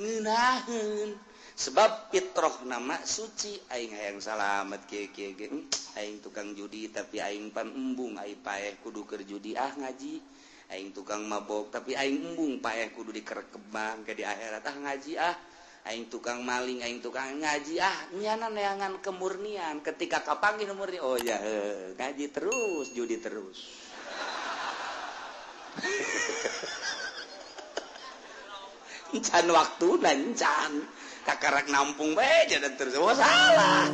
ngenaheun sebab fitrah nama suci aing hayang salamet kieu aing tukang judi tapi aing pan embung aing paeh kudu keur judi ngaji aing tukang mabok tapi aing embung paeh kudu dikerek kebang ke di akhirat ngaji aing tukang maling aing tukang ngaji nyana neangan kemurnian ketika kapanggih murni oh ya ngaji terus judi terus can waktu nancan kakarak nampung bae jadi terus oh salah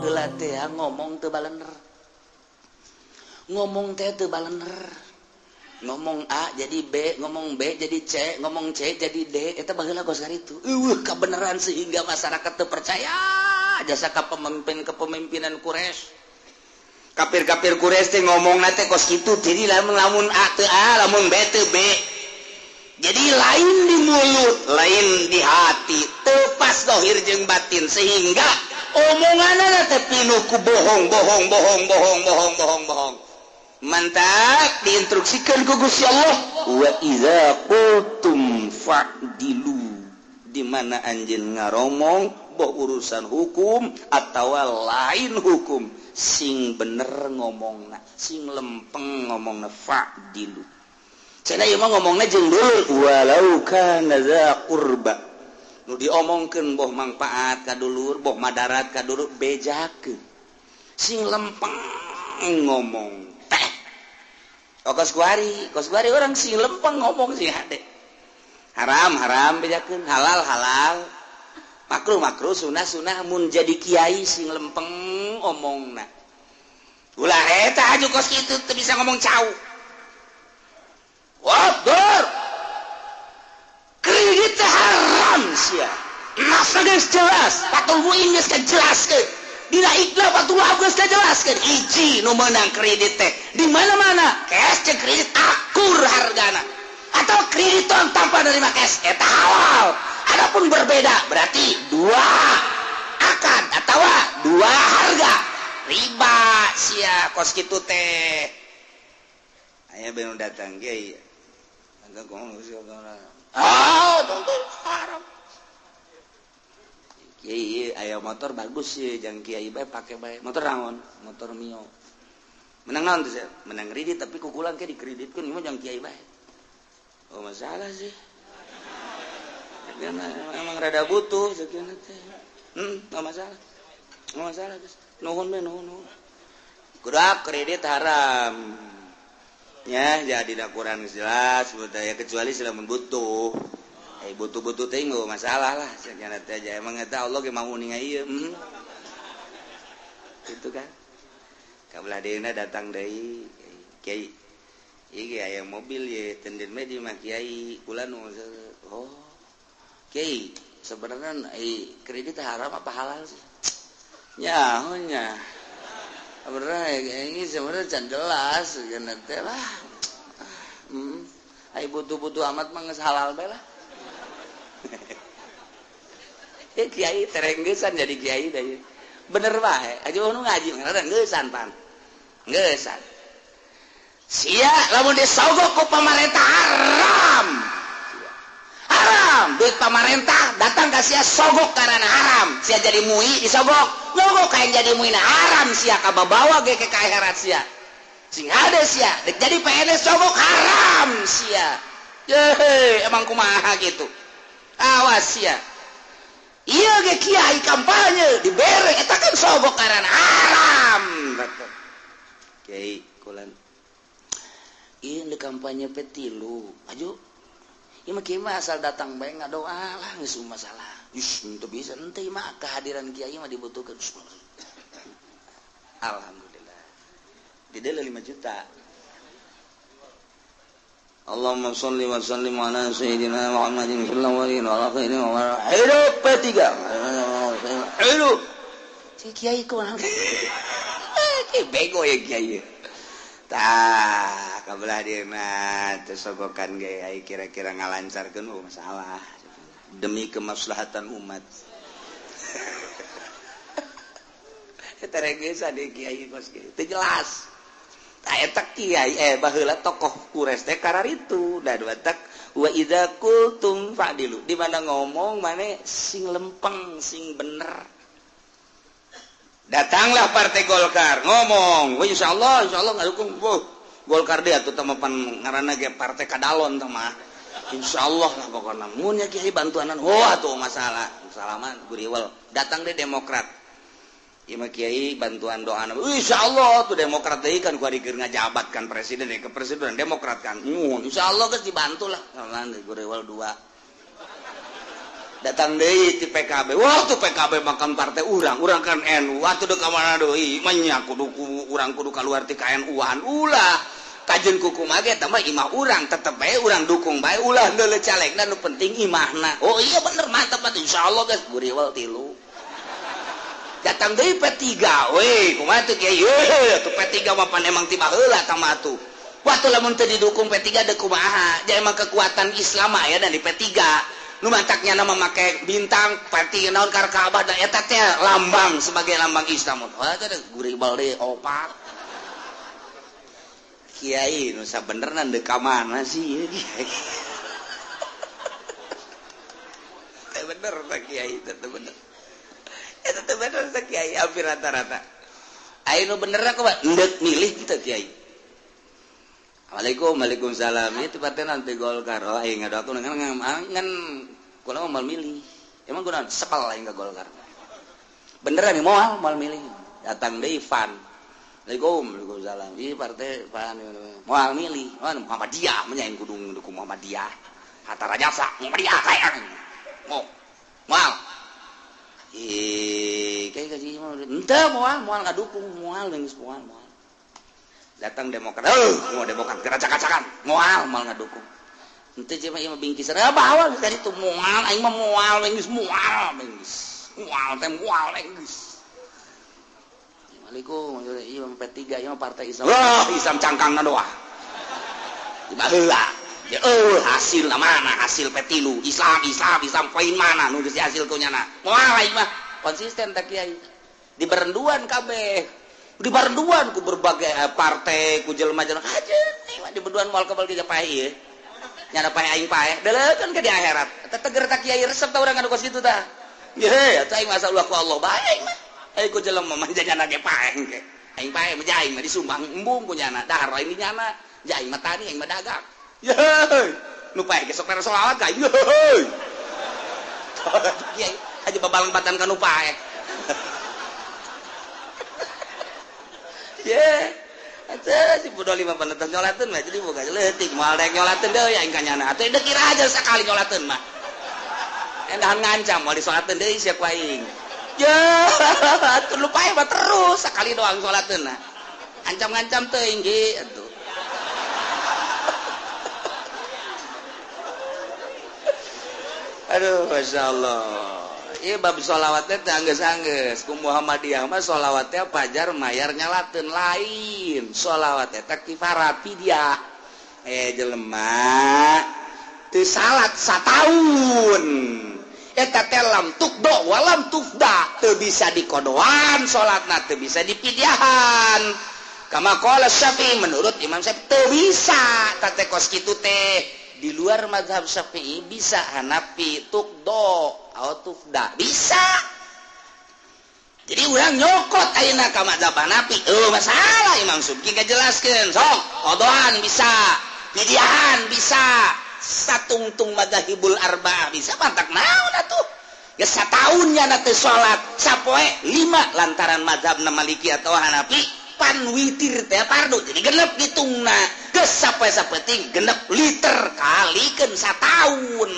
geula teh ngomong teu balener ngomong teh teu balener ngomong A jadi B ngomong B jadi C ngomong C jadi D eta baheula gos itu kebenaran sehingga masyarakat teu percaya jasa kepemimpinan Quraisy kafir-kafir Quraisy teh ngomongna teh kos kitu jadi lamun A teu A lamun B teu B jadi lain di mulut lain di hati teu pas zahir jeung batin sehingga omonganna teh pinuh ku bohong mantap diinstruksikan ku Gusti Allah wa iza qultum fa'dilu di mana anjeun ngaromong boh urusan hukum atawa lain hukum sing bener ngomongna sing lempeng ngomongna fa'dilu cenah ieu mah ngomongna jeung dulur walau kana za qurba nu diomongkeun boh manfaat ka dulur boh madarat ka dulur bejakeun sing lempeng ngomong teh kos kuari orang sing lempeng ngomong sing hade haram bejakeun halal makruh sunah mun jadi kiai sing lempeng omongna ulah eta aju kos kitu teu bisa ngomong cau wadur kredit haram sia nasa geus jelas patul muin geus jelaskeun dina ikhlas patul geus jelaskeun hiji nu meunang kredit teh di mana-mana cash jeung kredit akur hargana atau krediton tanpa nerima cash eta halal. Adapun berbeda berarti dua akad atau dua harga riba sia kos kitu teh aya beun datang kiai angga ngomong segala tentu haram kiai aya motor bagus sih jeung kiai bae pake bae motor naon motor Mio menang naon teh menang kredit tapi kukulan ke dikreditkeun ieu mah jeung kiai bae oh masalah sih emang rada butuh sekian teh nggak masalah guys nuhun kudak kredit haram ya jadi dakuran jelas budaya kecuali selama butuh butuh teh nggak masalah lah sekian teh aja emang eta Allah ge mau ninga ieu gitu kan kabelah deuna datang deui kiai ieu aya mobil ye tenden mah di mah kiai kula nu oh Kiai, sebenarnya kredit haram apa halal sih? Ya, sebenarnya ini sebenarnya can jelas, kan teh lah. Butuh amat mah geus halal bae lah. Kiai terenggesan jadi kiai deui. Bener bae, aja nu ngaji ngaran geeusan pan. Geeusan. Sia lamun disogok ku pamarentah haram. Duit pemerintah datang ke sia sogok karena haram sia jadi mui disogok nyogok kain jadi mui haram sia kababawa ge ke akhirat sia sing ada sia dek jadi PNS sogok haram sia emang kumaha gitu awas sia iya ge kiai kampanye dibere eta kan sogok karena haram kiai kulan ieu di kampanye petilu aju ieu mah asal datang bae ngadoa lah geus masalah. Teu bisa henteu mah kehadiran kiai mah dibutuhkeun. Alhamdulillah. Di dieu 5 juta. Allahumma shalli wa sallim ala sayyidina Muhammadin sallallahu alaihi wa sallam. Hidup P3. Hidup. Si kiai kumaha? Bego ya kiai. Tah kabelah dieuna teu sogokan ge ai kira-kira ngalancarkeun masalah demi kemaslahatan umat. Eta regesan di kiai kos kieu teu jelas. eta kiai baheula tokoh kures teh karar itu da watak wa idza qultum fa'dilu di mana ngomong mane sing lempeng sing bener. Datanglah Partai Golkar ngomong, wah insyaallah ngadukung Golkar dia tuh tamapan ngaranna ge partai kadalon teh mah. Insyaallah lah pokona mun nya kiai bantuanan atuh masalah salaman guriwel datang deh Demokrat. Ieu mah kiai bantuan doana insyaallah tuh Demokrat deui kan ku ari keur ngajabat kan presiden ke presiden Demokrat kan. Insyaallah geus dibantu lah salaman guriwel 2. Datang deui ti PKB. Wah tuh PKB makan partai urang kan NU. Atuh deuk ka mana deui? Manya kudu urang kudu kaluar ti KNU-an. Ulah kajeun kuku mah ge tambah imah urang tetep bae urang dukung bae ulah deuleu calegna nu penting imahna. Oh iya bener mantap atuh insyaallah geus guriwel 3. Datang deui P3 we kumaha teh kiai? Tuh P3 mah pan emang ti baheula tah mah atuh. Waktu lamun teu didukung P3 deuk kumaha? Jadi emang kekuatan Islam aya di P3. Nu mantaknya nama make bintang pati naon kar Ka'bah da eta teh lambang sebagai lambang Islam. Wah teh guribal deui opak. Kiai nu sabenerna deuk ka mana sih ieu kiai? Teh bener teh kiai teh bener. Eta teh bener teh kiai hampir rata-rata. Aya nu bener kok ndek milih kita kiai. Waalaikumsalam. Itu partai nanti Golkar. Oh, aing ngadoakeun ngan kula mau milih. Emang kunaon sepel aing ka Golkar. Beneran nih moal milih. Datang deui Ivan. Waalaikumsalam. Ieu partai Ivan moal milih. Muhammadiyah menyain kudu dukung Muhammadiyah. Hatta rajasa Muhammadiyah sayang. Moal. Kayak kasih henteu moal ngadukung moal geus moal. Datang Demokrat, mau Demokrat geracak-gacakan, moal ngadukung. Ente cuma ieu mah bingkisan, bawa tadi itu moal, aing mah moal, geus moal geus. Assalamualaikum, ieu mah P3, ieu mah partai Islam. Islam cangkangna doa. Di baheula. Ya hasilna mana? Hasil P3, Islam poin mana nu geus dihasilkeun nyana. Moal aing mah konsisten tak kiai. Di berenduan kabeh. Di barenduan ku berbagai partai ku jelema-jelema hajeun mah di berenduan moal kebal ge pae ieu nyana pae aing pae deuleutkeun ke di akhirat eta teger tak kiai resep tah urang anu ka situ tah ye atuh aing masalah ku Allah bae aing mah ku jelema mah nyana ge pae ge aing pae mah aing mah disumbang embung ku nyana dahar aing nyana aing mah tani aing mah dagang ye nu pae ge sok mere selawat ka ye kiai aja babalang batan ka nu pae eta si budol 5 penetes nyolateun mah jadi boga leutik moal rek nyolateun deui aing kanyana atuh deuk kira aja sakali nyolateun mah endahan ngancam moal disolateun deui sia ku aing atuh lupae mah terus sakali doang nyolateunna ancam-ancam teuing ge atuh aduh masyaallah. Iya bab sholawat teh anggeus-anggeus ku Muhammadiyah mah sholawat teh pajar mayar nyalateun lain sholawat teh kifarat fidyah jelema teu salat sataun eta teh lam tukdo walam tufda teu bisa dikodoan salatna teu bisa dipidyahan kama qala Syafi'i menurut Imam Syafi'i teu bisa teh kos kitu teh di luar mazhab Syafi'i bisa Hanafi tukdo tufda bisa jadi urang nyokot ayeuna ka mazhab Hanafi masalah Imam Subki ngajelaskeun sok qodoan bisa pidyahan bisa satungtung madzhabul arba'ah bisa mantak naon atuh ya sataunnya na teu salat sapoe 5 lantaran mazhabna Maliki atau Hanafi pan witir teh fardu jadi genep ditungna geus sapoe-sapeting genep liter kalikeun sataun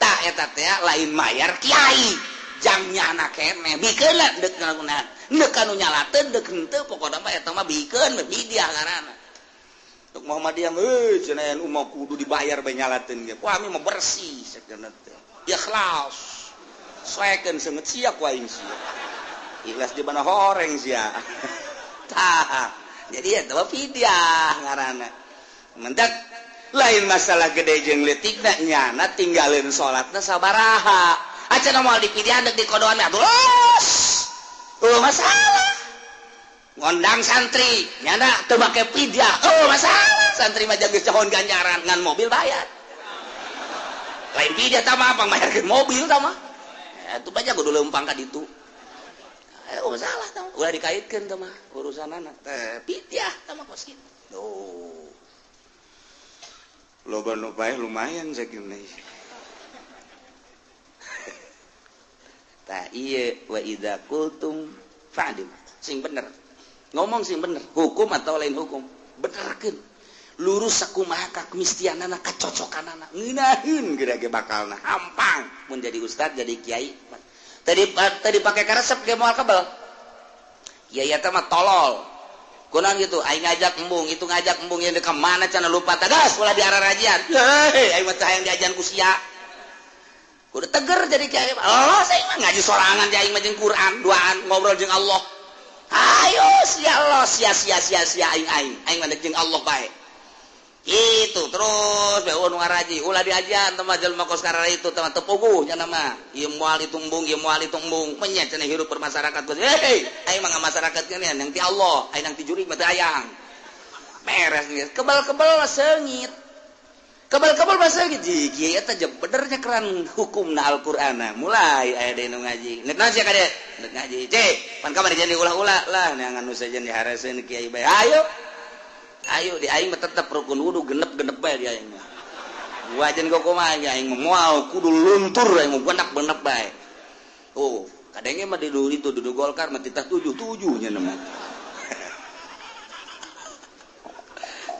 tah eta teh lain mayar kiai jangnya anak keneh bikeun deuk ngagunan deuk anu nyalateun deuk henteu pokona mah eta mah bikeun bidiah ngaranna tuk Muhammadiyah cenah ummah kudu dibayar bae nyalateun ge ku ami mah bersih sakeuna teh ikhlas soekeun seungeut sia ku aing sia ikhlas di mana horeng sia tah jadi eta mah fidyah ngaranna mendak lain masalah gede jeung leutikna nyana tinggalin salatna sabaraha acan moal dipidyahan deuk dikodoan atuh los masalah ngondang santri nyana teu make pidyah oh masalah santri mah geus cohon ganjaran ngan mobil bayar lain pidyah tah mah pangbayarkeun mobil tah mah atuh baja kudu leumpang ka ditu oh masalah tah ulah dikaitkeun tah mah urusanana teh pidyah tah mah kos kitu oh loba nu bae lumayan sakieu tah ieu wa idza qultum fa'dim sing bener ngomong sing bener hukum atau lain hukum benerkeun lurus sakumaha kemistianana kacocokanana ngeunaheun geura ge bakalna hampang mun jadi ustad jadi kiai tadi pake karesep ge moal kebal kiai eta mah tolol kunaon gitu aing ngajak embung itu ngajak embung yang ka mana cenah lupa tagas ulah diararajian aing mah hayang diajian ku sia kudu teger jadi kiai oh saya mah ngaji sorangan di aing mah jeung Quran duaan ngobrol jeung Allah ayo sia Allah sia aing mah jeung Allah bae itu terus bae nu ngaraji ulah diajian teh mah jelema kos karara itu teh teu puguh nya nama ieu moal ditumbung menyet cenah hirup bermasyarakat kos aing mah ngamasyarakat keunean yang ti Allah aing nang ti jurig mah teu hayang beres geus kebal-kebal seungit kebal-kebal bahasa gitu kieu eta benernya keran hukumna Al-Qur'ana mulai aya deui nu ngaji neuk naon sia ka dieu neuk ngaji cek pan kamari jadi ulah-ulah lah neangan nu sajen dihareseun kiai bae ayo di aing mah tetep rukun wudu genep-genep bae di aing mah wajan kok kumaha aing mah moal kudu luntur aing mah genep-genep bae oh kadenge mah di dulu itu dudu Golkar mah titah 77 nya nama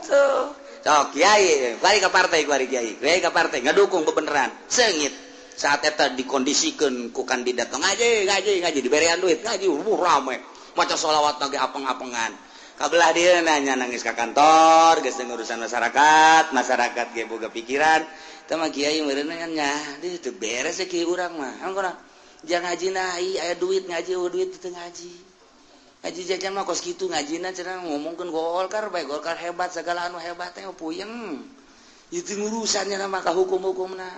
tuh sok kiai bari ka partai kiai ka partai ngadukung beneran seungit saat eta dikondisikeun ku kandidat ngaji diberean duit ngaji rame maca sholawat ge apeng-apengan kabelah dia nanya nangis ke kantor geus urusan masyarakat ge boga pikiran teh mah kiai meureun nya deui teu beres kiai urang mah angkona jangan ngaji nahi aya duit ngaji duit teu ngaji ngaji jajan mah kos kitu ngajina cenah ngomongkeun Golkar bae Golkar hebat segala anu hebat teh puyeng itu ngurusannya nama ka hukum-hukumna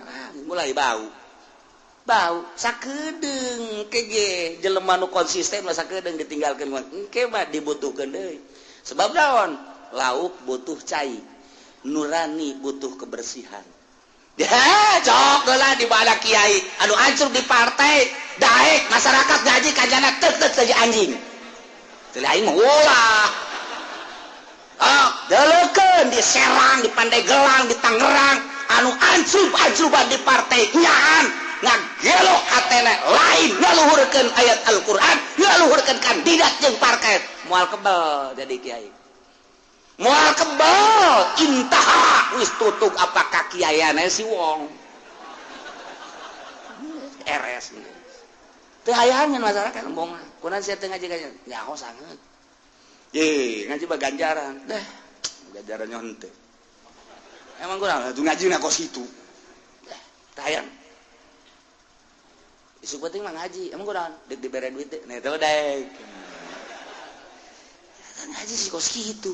mulai bau sakedeung kege jelema nu konsisten mah sakedeung ditinggalkeun engke mah dibutuhkeun deui sebab naon lauk butuh cai nurani butuh kebersihan cok geula di bala kiai anu ancur di partai daek masyarakat gaji kajana teu saja anjing teu aing mah ulah deulekeun di Serang di Pandeglang di Tangerang anu ancub-ancuban di partai nyaan ngagelo hatena lain ngaluhurkeun ayat Al-Qur'an ngaluhurkeun kandidat jeung partai moal kebal jadi kiai moal kebal intaha wis tutup apa kakiayana si wong RS teu hayangan masyarakat embong kunaon sia teu ngaji nyaho sanget ye ngaji mah ganjaran deh ganjaran nyonte emang kurang atuh ngajina kos itu teu hayang isu penting mah ngaji emang kurang dek dibere duit teh nah teu dek ngaji si kos kitu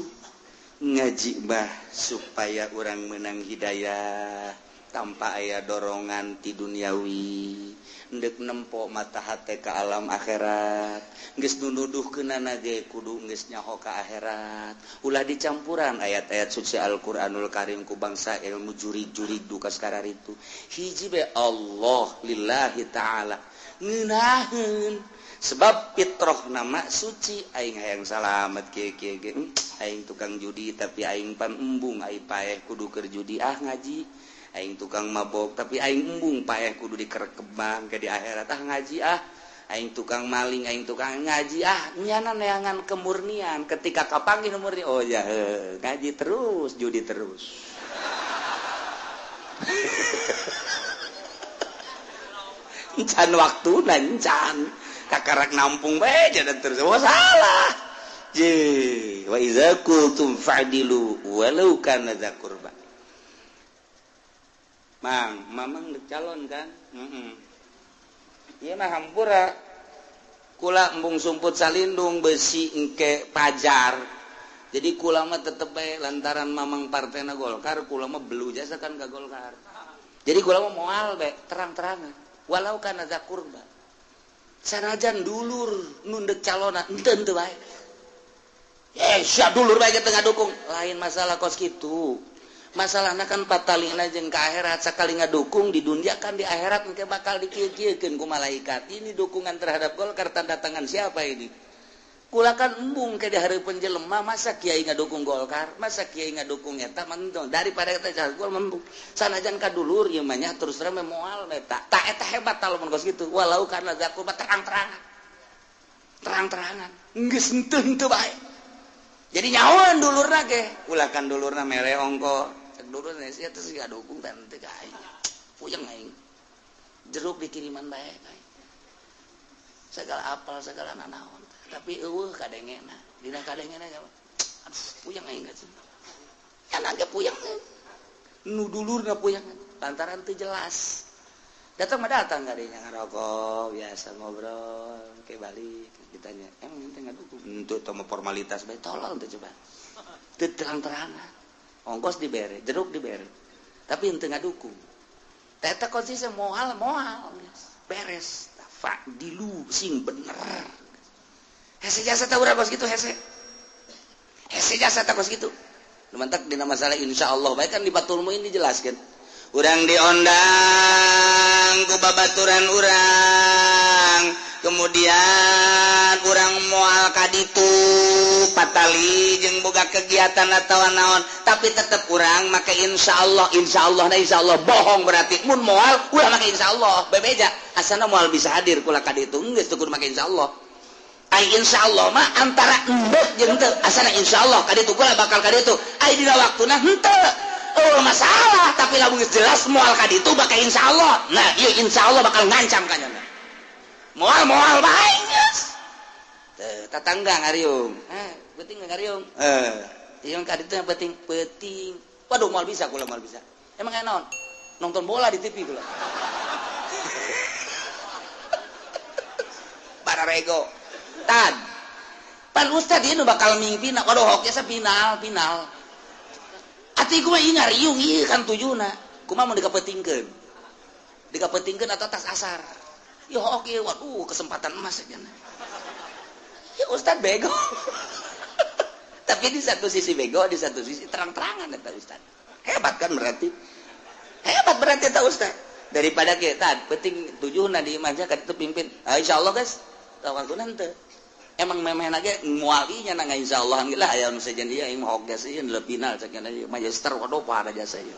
ngaji mah supaya orang menang hidayah tanpa aya dorongan ti duniawi ndek nempo mata hate ka alam akhirat geus nunuduhkeunana ge kudu geus nyaho ka akhirat ulah dicampuran ayat-ayat suci Al-Qur'anul Karim ku bangsa ilmu jurig-jurig duka sakaritu hiji be Allah lillahi ta'ala ngeunaheun sebab fitrah nama suci aing hayang salamet kieu-kieu ge aing tukang judi tapi aing pan embung ai paeh kudu keur judi ngaji aing tukang mabok tapi aing embung paeh kudu dikerek kembang ke di akhirat ngaji aing tukang maling aing tukang ngaji nyana neangan kemurnian ketika kapanggih murni oh ya ngaji terus judi terus encan waktu nancan kakarak nampung bae jadan terus oh salah je wa iza qultum fa'dilu walau kana dza qurba mang mamang dek calon kan ieu mah hampura kula embung sumput salindung besi engke pajar jadi kula mah tetep bae lantaran mamang partena Golkar kula mah belu jasa kan ka Golkar jadi kula mah moal bae terang-terangan walau kana dza qurba sanajan dulur nu dek calona henteu bae sia dulur bae tengah dukung lain masalah kos gitu masalahna kan patalina jeung ka akhirat sakali ngadukung di dunia kan di akhirat engke bakal dikieu-kieukeun ku malaikat ini dukungan terhadap Golkar tanda tangan siapa ini kulakan embung ke di hareupeun jelema masa kiai ngadukung Golkar masa kiai ngadukung eta mantong daripada kita jago membung sanajan ka dulur ieu mah nya terus terang moal eta tak eta hebat tah lamun kos kitu walau karena zakul terang-terangan geus henteu bae jadi nyahoan dulurna ge ulakan dulurna mere ongko cek dulurna sia teh siga dukung teh teu gae puyeng aing jeruk dikiriman bae kae segala apal segala nanaon tapi eueuh kadengena dina kadengena aduh puyeng aing geus nya ge puyeng nu dulurna puyeng lantaran teu jelas datang gadinya ngarokok biasa ngobrol kayak balik ditanya emang ente ngadukung untuk temu formalitas bae tolol teh coba teu terang-terangan ongkos dibere jeruk dibere tapi ente ngadukung eta konsisten moal beres fa'dilu sing bener hese jasa tah urang kos kitu hese jasa tah kos kitu lumantak dina masalah insyaallah bae kan di Batul Muin dijelaskeun urang diondang ku babaturan urang kemudian urang moal kaditu patali jeung boga kegiatan atawa naon tapi tetep urang make insyaallah bohong berarti mun moal ulah make insyaallah bebeja asana moal bisa hadir kula kaditu geus teu kudu make insyaallah ai insyaallah mah antara embek jeung teu asana insyaallah kaditu kula bakal kaditu ai dina waktuna henteu masalah tapi lamun jelas moal kaditu bakal insyaallah nah ieu insyaallah bakal ngancam kanyana moal bae geus tatangga ngariung penting ngariung yang kaditu yang penting waduh moal bisa emang aya naon nonton bola di TV kula para rego tad pan ustad ieu nu bakal mimpina waduh hoki sa final ati kumaha ieu ngariung ieu kan tujuna kumaha mun dikapetingkeun atau tas asar ya oke waduh kesempatan emas ya ustad bego tapi di satu sisi bego di satu sisi terang-terangan eta ustad hebat berarti eta ustad daripada kita penting tujuna di imahnya ka ditu pimpin insyaallah guys tawakuna henteu emang memehna ge moal ieu nya insyaallah lah aya nu sajan ieu aing mah hoges ieu di final sakian ieu magister waduh para jasa ieu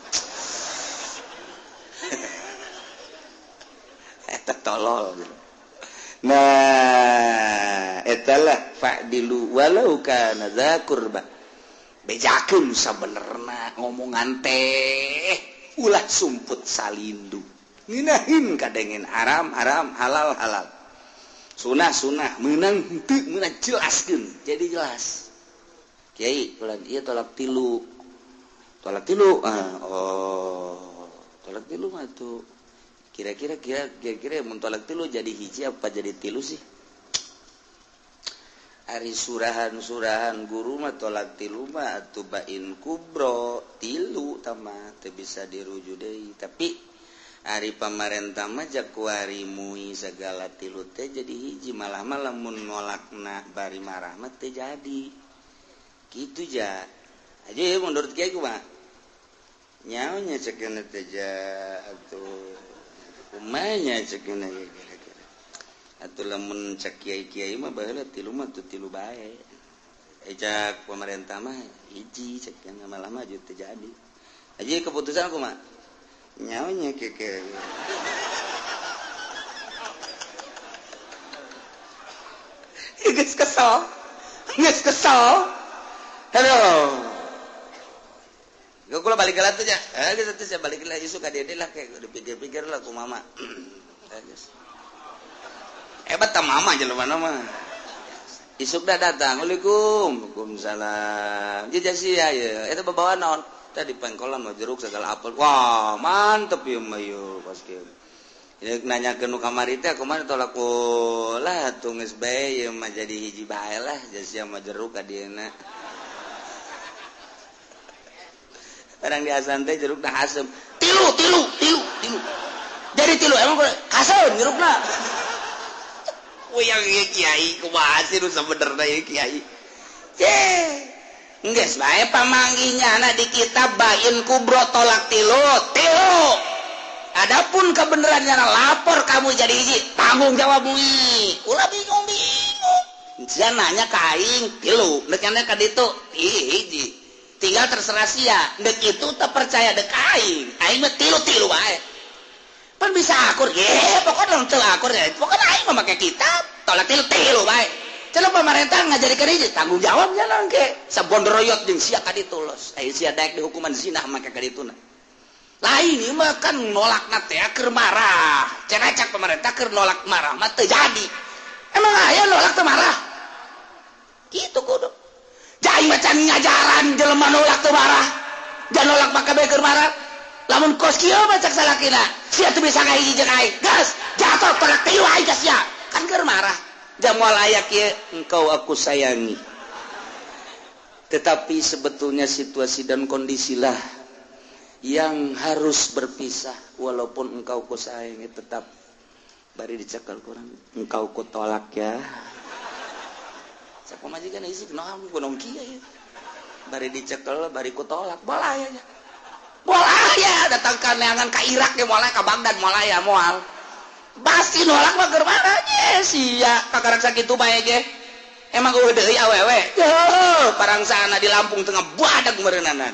eta tolol gitu. Nah etalah fa'dilu walau kana dza qurba bejakeun sabenerna ngomongan teh ulah sumput salindu nginahin kadengen haram halal sunah meunang henteu meunang jelaskeun jadi jelas kiai ulah ieu tolak tilu tolak tilu mah tuh kira-kira mun tolak tilu jadi hiji apa jadi tilu sih ari surahan guru mah tolak tilu mah atuh bain kubro tilu tama teu bisa diruju deui tapi ari pamarentah mah jakuari mui segala tilu teh jadi hiji malah lamun nolakna bari marah mah teh jadi kitu ja aja menurut kiai kumaha nyaonya cekeuna teh ja atuh kumanya cekeuna kira-kira atuh lamun cek kiai-kiai mah baheula tilu mah tuh tilu bae ejak pemerintah mah hiji cekeuna malah mah teu jadi aja keputusan kumaha nyaonya keke geus kesel halo gua balik ke latu aja gitu tuh saya balik lagi suka dia lah kayak udah pikir-pikir lah ku mama hebat tak mama aja mana mah isuk dah datang Waalaikumsalam jajasi ya itu bawa naon tadi pengkolan mau jeruk segala apel wah mantep ya mayu pas kieu nanya ke nu kamari teh kumaha tolak lah tuh geus bae ye mah jadi hiji bae lah jasi mah jeruk ka dieuna barang di asan teh jeruk dah asem tilu jadi tilu emang asem jerukna wayang ieu kiai kumaha sih nu sabenerna ieu kiai geus bae pamanggihnyaana di kitab Bain Kubro tolak tilu. Adapun kebenarannya lapor kamu jadi hiji tanggung jawab ulah bingung nanya ka aing tilu dekana ka ditu hiji tinggal terserah sia dek itu teu percaya dek aing mah tilu bae pan bisa akur pokoknya teu akur ya pokoknya aing mah make kitab tolak tilu bae cenah pemerintah ngajarikeun hiji tanggung jawab nya ke sabondoroyot jeung sia ka ditu los aya sia daek di hukuman zina make ka dituna lain ini mah kan nolak nate keur marah cenacak pemerintah keur nolak marah mah teu jadi emang aya nolak teu marah gitu kudu jai macan ngajaran jelema nolak teu marah dan nolak maka bae keur marah lamun kos kieu mah cak salakina sia teu bisa ngahiji jeung aing gas jatuh tolak tilu aing ka sia kan keur marah jamual aya kieu engkau aku sayangi tetapi sebetulnya situasi dan kondisilah yang harus berpisah walaupun engkau ku sayangi tetap bari dicekal kurang engkau ku tolak ya sak pamajikan isi kunaon gunung kieu ya bari dicekal bari ku tolak bola ya datang ka neangan ka Irak ge moal ka Baghdad moal aya moal pasti nolak mah keur mana nya sia kakarak sakitu bae ge emang eueuh deui awewe parang sana di Lampung tengah badag meureunanan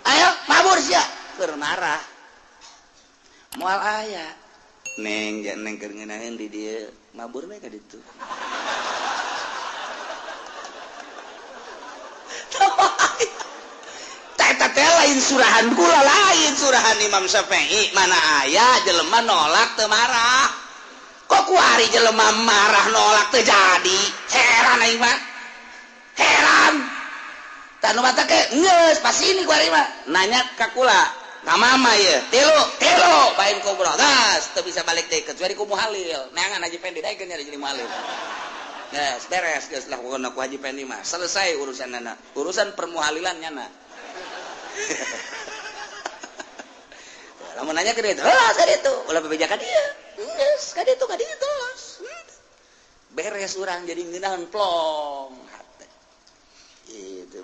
ayo mabur sia keur marah moal aya neng jangan keur ngeunaheun di dieu mabur bae ka ditu eta teh lain surahan kula lain surahan Imam Syafi'i mana aya jelema nolak teu marah kok kuari jelema marah nolak teu jadi heran aing mah heran tanu mata ke geus pas ini kuari mah nanya ka kula ka mama ye tilu Bain Kubro gas teu bisa balik deui kecuali ku muhalil neangan Haji Pendi daekeun nya jadi muhalil geus beres geus lah pokona ku Haji Pendi mah selesai urusanna urusan permuhalilan nyana lamun nanya ke ditu ka ditu ulah bebeja ka dieu geus ka ditu beres urang jadi ngeunaheun plong itu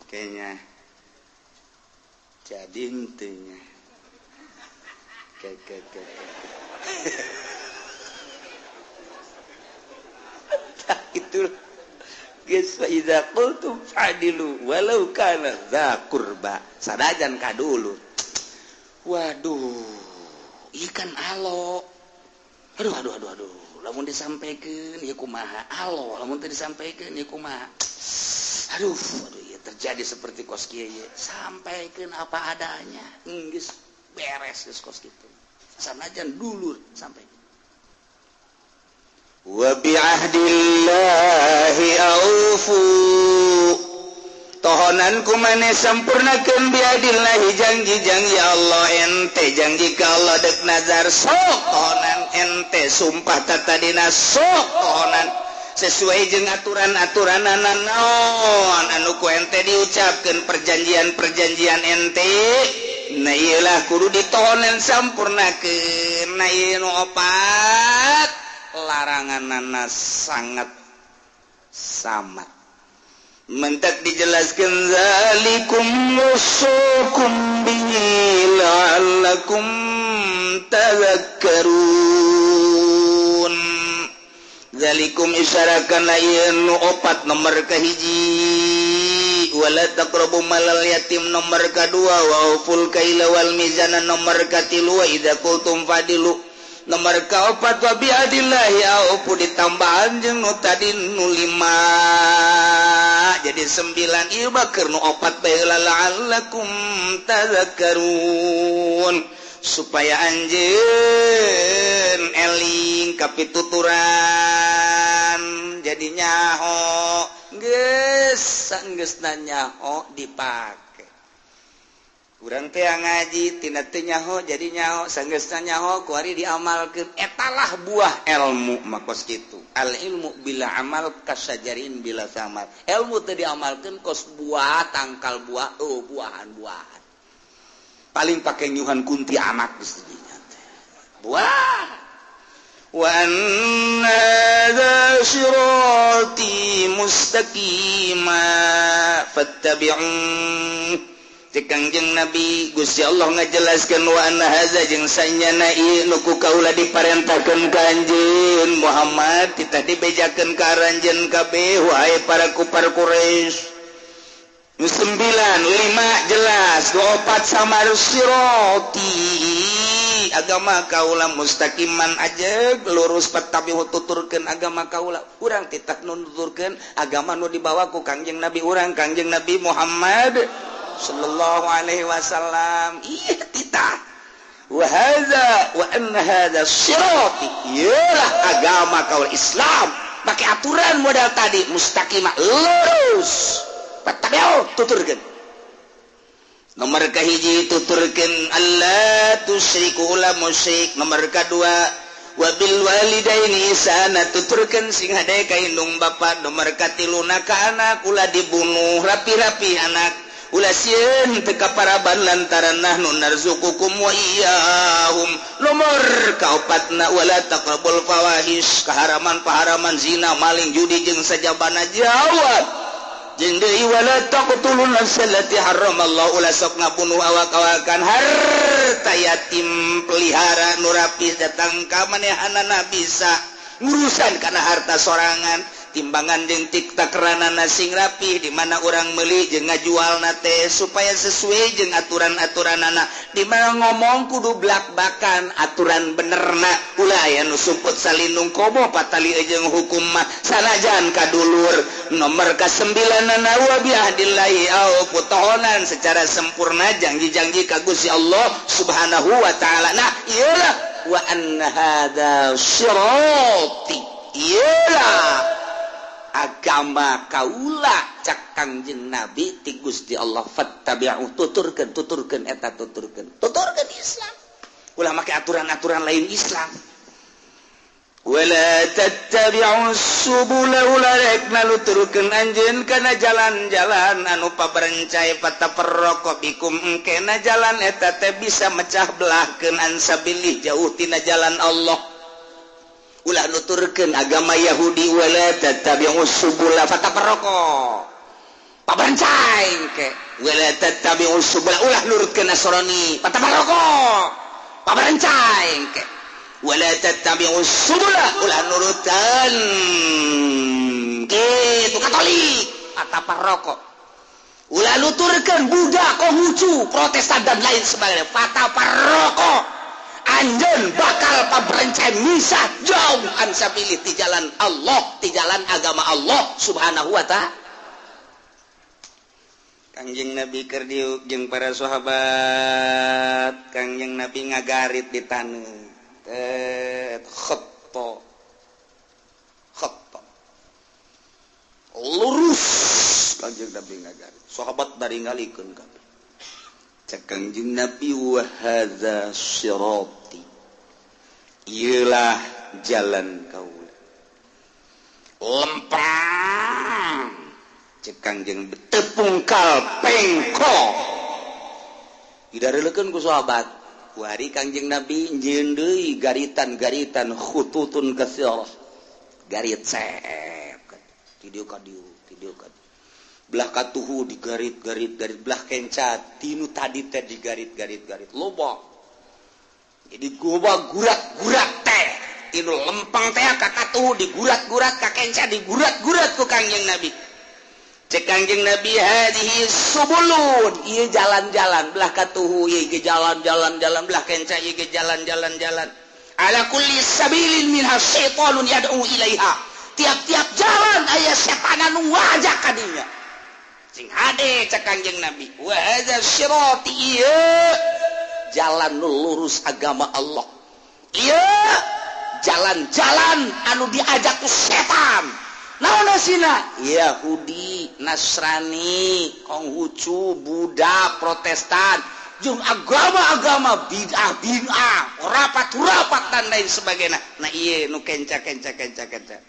kayaknya jadi intinya itu geus fa iza qultum fa'dilu walau kana dza qurba sadajan kadulu waduh ikan alo aduh lamun disampaikan ya kumaha alo lamun teu disampaikan ya kumaha aduh ya terjadi seperti kos kieu ye sampaikan apa adanya geus beres geus kos kitu sanajan dulur sampai wa bi ahdillahi aufu tohonan kumane sampurnakeun bi ahdillahi janji Allah ente janji ka Allah dek nazar sok tohonan ente sumpah tatadina sok tohonan sesuai jeung aturan-aturanana naon anu ku ente diucapkeun perjanjian ente na ieu lah kudu ditohonan sampurnakeun na ieu nu opat laranganana sangat samat mentak dijelaskan zalikum wasukum bihi la'allakum tadhakkarun zalikum isyarakan lain opat nomor kahiji wala taqrabu malal yatim nomor kadua wa uful kaila wal mizana nomor katilu wa idza qultum fadilu nomor kaopat wa bi adillahi aupu ditambahan jeung nu tadi nu 5 jadi 9 ieu bakeur nu opat bae la'allakum tadhakkarun supaya anjeun eling kapituturan jadi nyaho geus nyaho dipake urang teh ngaji tina teu nyaho jadi nyaho sanggeusna nyaho kuari diamalkeun etalah buah ilmu makos kitu al ilmu bila amal kasajarin bila samar ilmu teh diamalkeun kos buah tangkal buah buahan-buahan paling pake nyuhan kunti anak geus dinya teh buah wa anna hadza sirati mustaqima fattabi'un. Kangjeng Nabi Gusti Allah ngajelaskeun wa anna hadza jeung sanyana ieu nu ku kaula diparentakeun ka anjeun Muhammad titah dibejakeun ka aranjeun kabeh wahai para kufar Quraisy. Nu 9 5 jelas 24 samar sirati agama kaula mustaqiman aja lurus patabihu tuturkeun agama kaula urang titah nu nuturkeun agama nu dibawa ku Kangjeng Nabi urang Kangjeng Nabi Muhammad sallallahu alaihi wasallam. Iya titah wa hadza wa anna hadza sirati ialah agama kaul Islam pakai aturan modal tadi mustaqimah lurus patabiu tuturkeun. Nomor kahiji tuturkeun alla tusyriku la musyrik. Nomor kadua wabil walidaini ihsana tuturkeun sing hade ka indung bapa. Nomor katiluna ka anak ulah dibunuh rapi-rapi anak ulah sieun teu kaparaban lantaran nahnu narzuqukum wa iyyahum. Nomor kaopatna wala taqrabul fawahish kaharaman-paharaman zina maling judi jeung sajabana jawab jeung deui wala taqtulun nafsallati harramallahu ulah sok ngabunuh awak-awakan harta yatim pelihara nu rapih datang ka manehanana bisa ngurusan kana harta sorangan timbangan jeung tiktakranana sing rapih di mana orang meuli jeung ngajual nate supaya sesuai jeung aturan-aturanana di mana ngomong kudu blak-bakan aturan benerna ulah aya nu sumput salindung komo patali jeung hukum mah sanajan kadulur. Nomor ka-9 wa bi ahdillahi au putohonan secara sempurna janji-janji ka Gusti Allah Subhanahu wa taala. Nah iyalah wa anna hadza sirati iyalah agama kaula cak Kangjeng Nabi ti Gusti Allah fattabi'u tuturkeun eta tuturkeun Islam ulah make aturan-aturan lain Islam. Wala tattabi'us subula ulah rek nuturkeun anjeun kana jalan-jalan anu paberencai patafarraqu bikum engkena jalan eta teh bisa mecah belahkeun ansabilih jauh tina jalan Allah. Ulah nuturkeun agama Yahudi wala tattabi'us subula fatafarraqu paberencai engke wala tattabi'us subula ulah nurutkeun Nasrani fatafarraqu paberencai engke wala tattabi'us subula ulah nurutan kitu Katolik fatafarraqu ulah nuturkeun Buddha Konghucu Protestan dan lain sebagainya fatafarraqu anjeun bakal paberencai misah jauh ansabilih ti jalan Allah ti jalan agama Allah Subhanahu wa ta'ala. Kangjeng Nabi keur diuk jeung para sahabat Kangjeng Nabi ngagarit di taneuh khatta lurus Kangjeng Nabi ngagarit sahabat dari ngalikeun kabeh cek Kangjeng Nabi wa hadza sirati ialah jalan kaula lempang cek Kangjeng tepungkal pengko didareulekeun ku sahabat ku hari Kangjeng Nabi njieun deui garitan-garitan khututun katsirah garit sep ti dieu ka dieu belah katuhu digarit-garit belah kenca tinu tadi teh digarit-garit loba jadi goba gurat-gurat teh tinu lempang teh ka katuhu digurat-gurat ka kenca digurat-gurat ku Kangjeng Nabi cek Kangjeng Nabi hadhihi subulun ieu jalan-jalan belah katuhu ieu ge jalan-jalan belah kenca ieu ge jalan-jalan ala kulli sabilin minha syaitanun yad'u ilaiha tiap-tiap jalan aya setan anu ngajak ka dinya sing hade cek Kangjeng Nabi wa hadza sirati ieu jalan nu lurus agama Allah ieu jalan-jalan anu diajak ku setan naon asina Yahudi Nasrani Konghucu Buddha Protestan jeung agama-agama bid'ah rapat dan lain sebagainya. Nah ieu nu kenca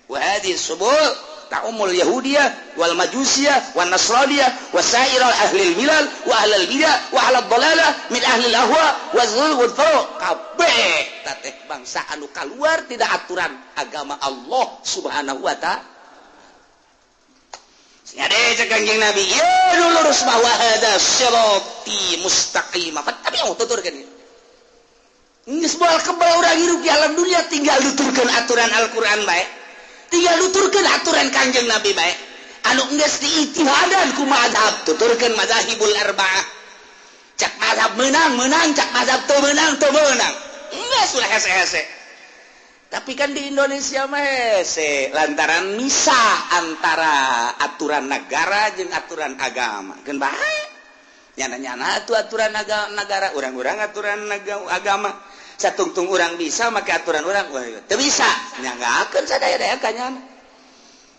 wa hadhihi subul ta'umul yahudiyah wal majusiyah wan nasraniyah wa sairal ahlil milal wa ahlal bidah wa ahlad dalalah min ahlil ahwa wa zulul kabeh tateh bangsa anu kaluar tidak aturan agama Allah Subhanahu wa ta'ala. Ada Kanjeng Nabi ya lurus bahwa hada sirati mustaqimah tapi yang tuturkan ini ngesbal kebal orang hirup di alam dunia tinggal tuturkan aturan Al-Quran baik tinggal tuturkan aturan Kanjeng Nabi baik anu geus diijtihadan ku mazhab tuturkan mazahibul arba'ah cak mazhab menang cak mazhab teu menang geus ulah hese-hese. Tapi kan di Indonesia mah hese lantaran misah antara aturan negara jeung aturan agama kan bae nyana-nyana atuh aturan negara urang-urang aturan agama satungtung urang bisa make aturan urang teu bisa nyanggakeun sadaya-daya kanyana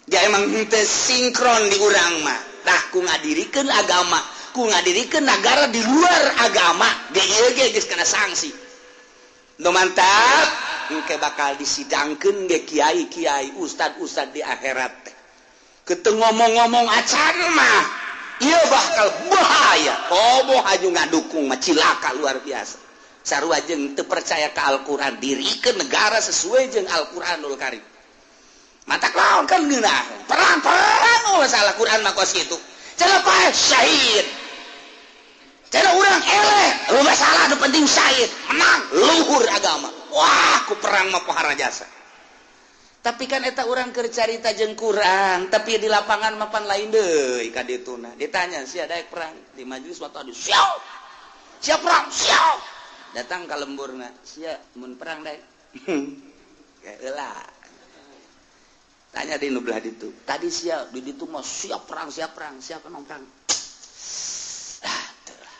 ja emang henteu sinkron di urang mah tah ku ngadirikeun agama ku ngadirikeun negara di luar agama ge geus kena sanksi nu mantap engke bakal disidangkeun ge kiai-kiai ustad-ustad di akhirat teh keteu ngomong-ngomong acan mah ieu bakal bahaya komo haju ngadukung mah cilaka luar biasa sarua jeung teu percaya ka Al-Qur'an dirikeun negara sesuai jeung Al-Qur'anul Karim mata lawan kan geunah perang masalah Qur'an mah kos kitu cenah pae syahid cenah urang eleh lu masalah nu penting syahid menang luhur agama wah ku perang mah pohara jasa tapi kan eta urang keur carita jeung Quran tapi di lapangan mapan lain deui ka dituna ditanya sia daek perang di majelis waktu adu siap perang siap datang ka lemburna sia mun perang daek heula tanya di nu belah ditu tadi sia di ditu mah siap perang siap anu perang teu lah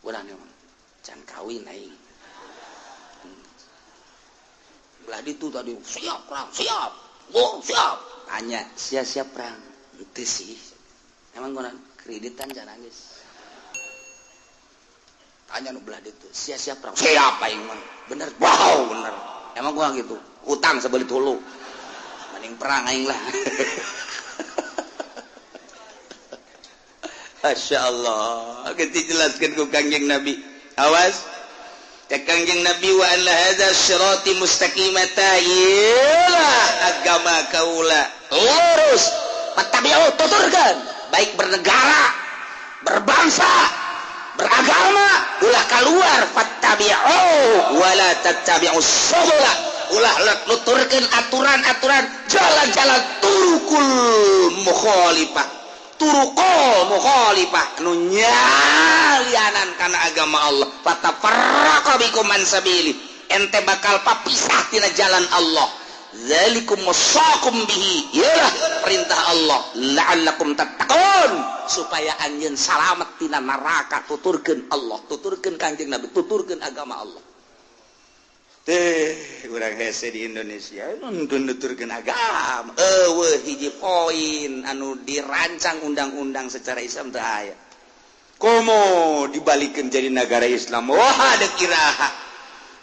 urang mah can kawin aing belah ditu tadi siap perang siap tanya siap perang itu sih emang gua kreditan jangan nangis tanya nu belah ditu siap perang siap aing mah bener wow bener emang gua gitu utang sebelit hulu mending perang aing lah Masya Allah kita jelaskan ku Kanjeng Nabi awas Kanjeng Nabi wa anna hadza sirati mustaqimata iyalah agama kaula lurus fattabi'u tuturkan baik bernegara berbangsa beragama ulah keluar fattabi'u wala tattabi'us subula ulah nuturkeun aturan-aturan jalan-jalan turukul mukhalifah nu nyalianan kana agama Allah fatafarraqa bikum man sabili ente bakal papisah tina jalan Allah zalikum wasaqum bihi yalah perintah Allah la'allakum tattaqun supaya anjeun salamet tina neraka tuturkeun Allah tuturkeun Kanjeng Nabi tuturkeun agama Allah urang hese di Indonesia nuturkeun agama eueuh hiji poin anu dirancang undang-undang secara Islam teu aya komo dibalikeun jadi negara Islam wah ada kiraha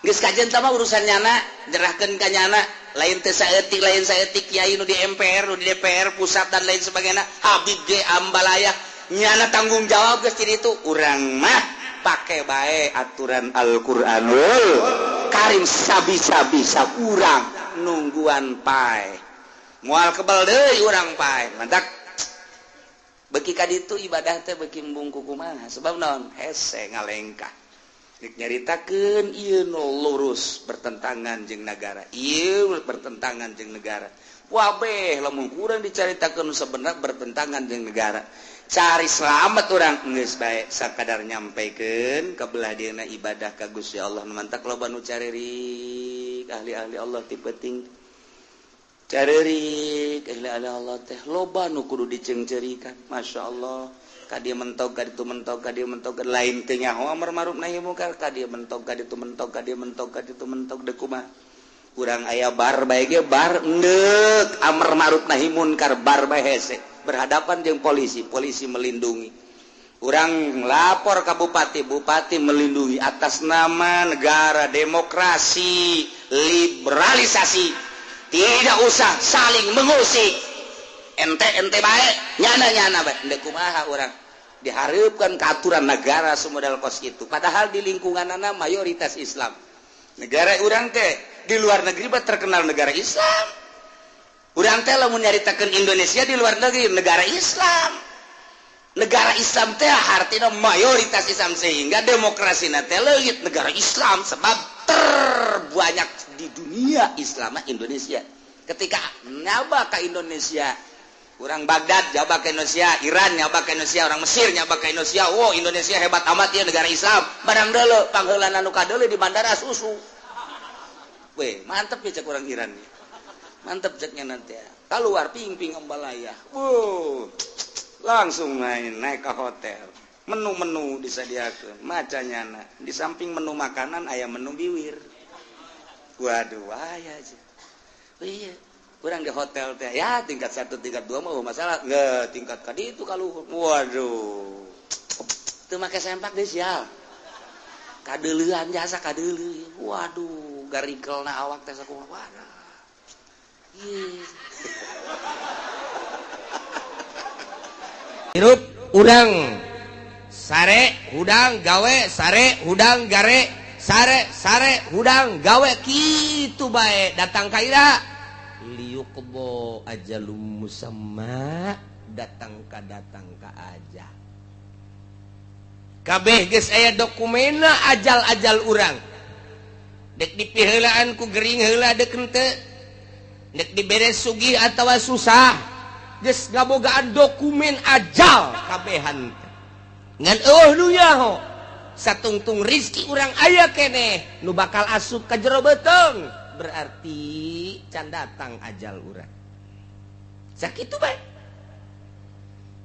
geus kajen tah mah urusan nyana nyerahkeun ka nyana lain teu saeutik kiai nu di MPR nu di DPR pusat dan lain sebagainya Habib G Ambalaya nyana tanggung jawab geus di ditu urang mah pakai bae aturan Al-Qur'anul Karim sabisa urang nungguan pae moal kebal deui urang pae mantak beki ka ditu ibadah teh beki embung kumaha sebab naon hese ngalengkah nyaritakeun ieu nu lurus bertentangan jeung negara ieu bertentangan jeung negara wabeh lamun urang dicaritakeun sebenarnya bertentangan jeung negara cari selamat orang geus bae sakadar nyampaikeun ka belah dieuna ibadah ka Gusti Allah mantak loba nu caririk ahli-ahli Allah ti penting caririk ahli-ahli Allah teh loba nu kudu diceungceurikan masyaallah ka dieu mentok ka ditu mentok ka dieu mentok lain teh nyaho amar ma'ruf nahi munkar ka dieu mentok ka ditu mentok ka dieu mentok ka ditu mentok deuk kumaha urang aya bar bae ge bar endeuk amar ma'ruf nahi munkar bar bae hese berhadapan dengan polisi melindungi urang lapor ke bupati melindungi atas nama negara demokrasi liberalisasi tidak usah saling mengusik ente baik nyana baik endek kumaha urang diharapkan keaturan negara sumodal kos itu padahal di lingkungan anak mayoritas Islam negara urang teh di luar negeri terkenal negara Islam urang teh lamun nyaritakeun Indonesia di luar negeri negara Islam teh artinya mayoritas Islam sehingga demokrasi teh leungit negara Islam sebab terbanyak di dunia Islam Indonesia ketika nyaba ke Indonesia orang Baghdad nyaba ke Indonesia Iran nyaba ke Indonesia orang Mesir nyaba ke Indonesia wow Indonesia hebat amat ya negara Islam barang deuleu pangheulana nu kadeuleu di bandara susu weh mantep ya cek orang Iran ya mantep ceknya nanti ya keluar ping-ping embalaya wow langsung naik ke hotel menu-menu disediakan macanya di samping menu makanan aya menu biwir waduh aya aja iya kurang di hotel teh ya tingkat 1 tingkat 2 mah masalah nggak tingkat kadi itu kalau waduh itu make sempak deh sial kadeuleuan jasa kadeuleu waduh garikelna awak teh sakumaha waduh hirup urang sare hudang gawe sare hudang gare sare hudang gawe kitu bae datang ka ira liyuqbo ajalum musamma datang ka aja kabeh geus aya dokumena ajal urang dek dipiheulaan ku gering heula dek henteu dek diberes sugih atawa susah geus ngabogaan dokumen ajal kabehan ngan nu nyaho satungtung rizki urang aya keneh nu bakal asup ka jero beuteng berarti can datang ajal urang sakitu bae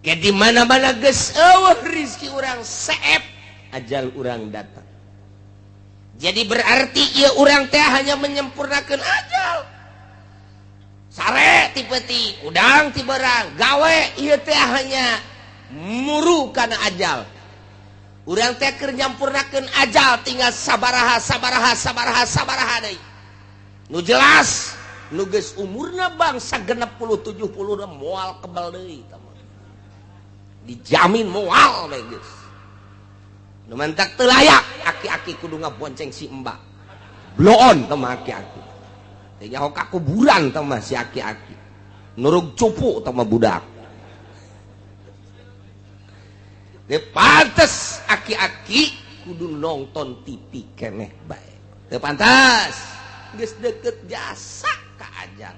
ke di mana-mana geus eueuh rizki urang seep ajal urang datang jadi berarti ieu urang teh hanya menyempurnakeun ajal sare ti peuting udang ti beurang gawe ieu teh hanya muru kana ajal urang teh keur nyampurnakeun ajal tinggal sabaraha deui nu jelas nu geus umurna bangsa 60-70 moal kebal deui dijamin moal we geus nu mantak teu layak aki-aki kudu ngabonceng si embak bloon teh mah aki-aki teh nyaho ka kuburan teh mah si aki-aki nurug cupu teh mah budak teu pantes aki-aki kudu nonton TV keneh bae teu pantas geus deukeut jasa ka ajal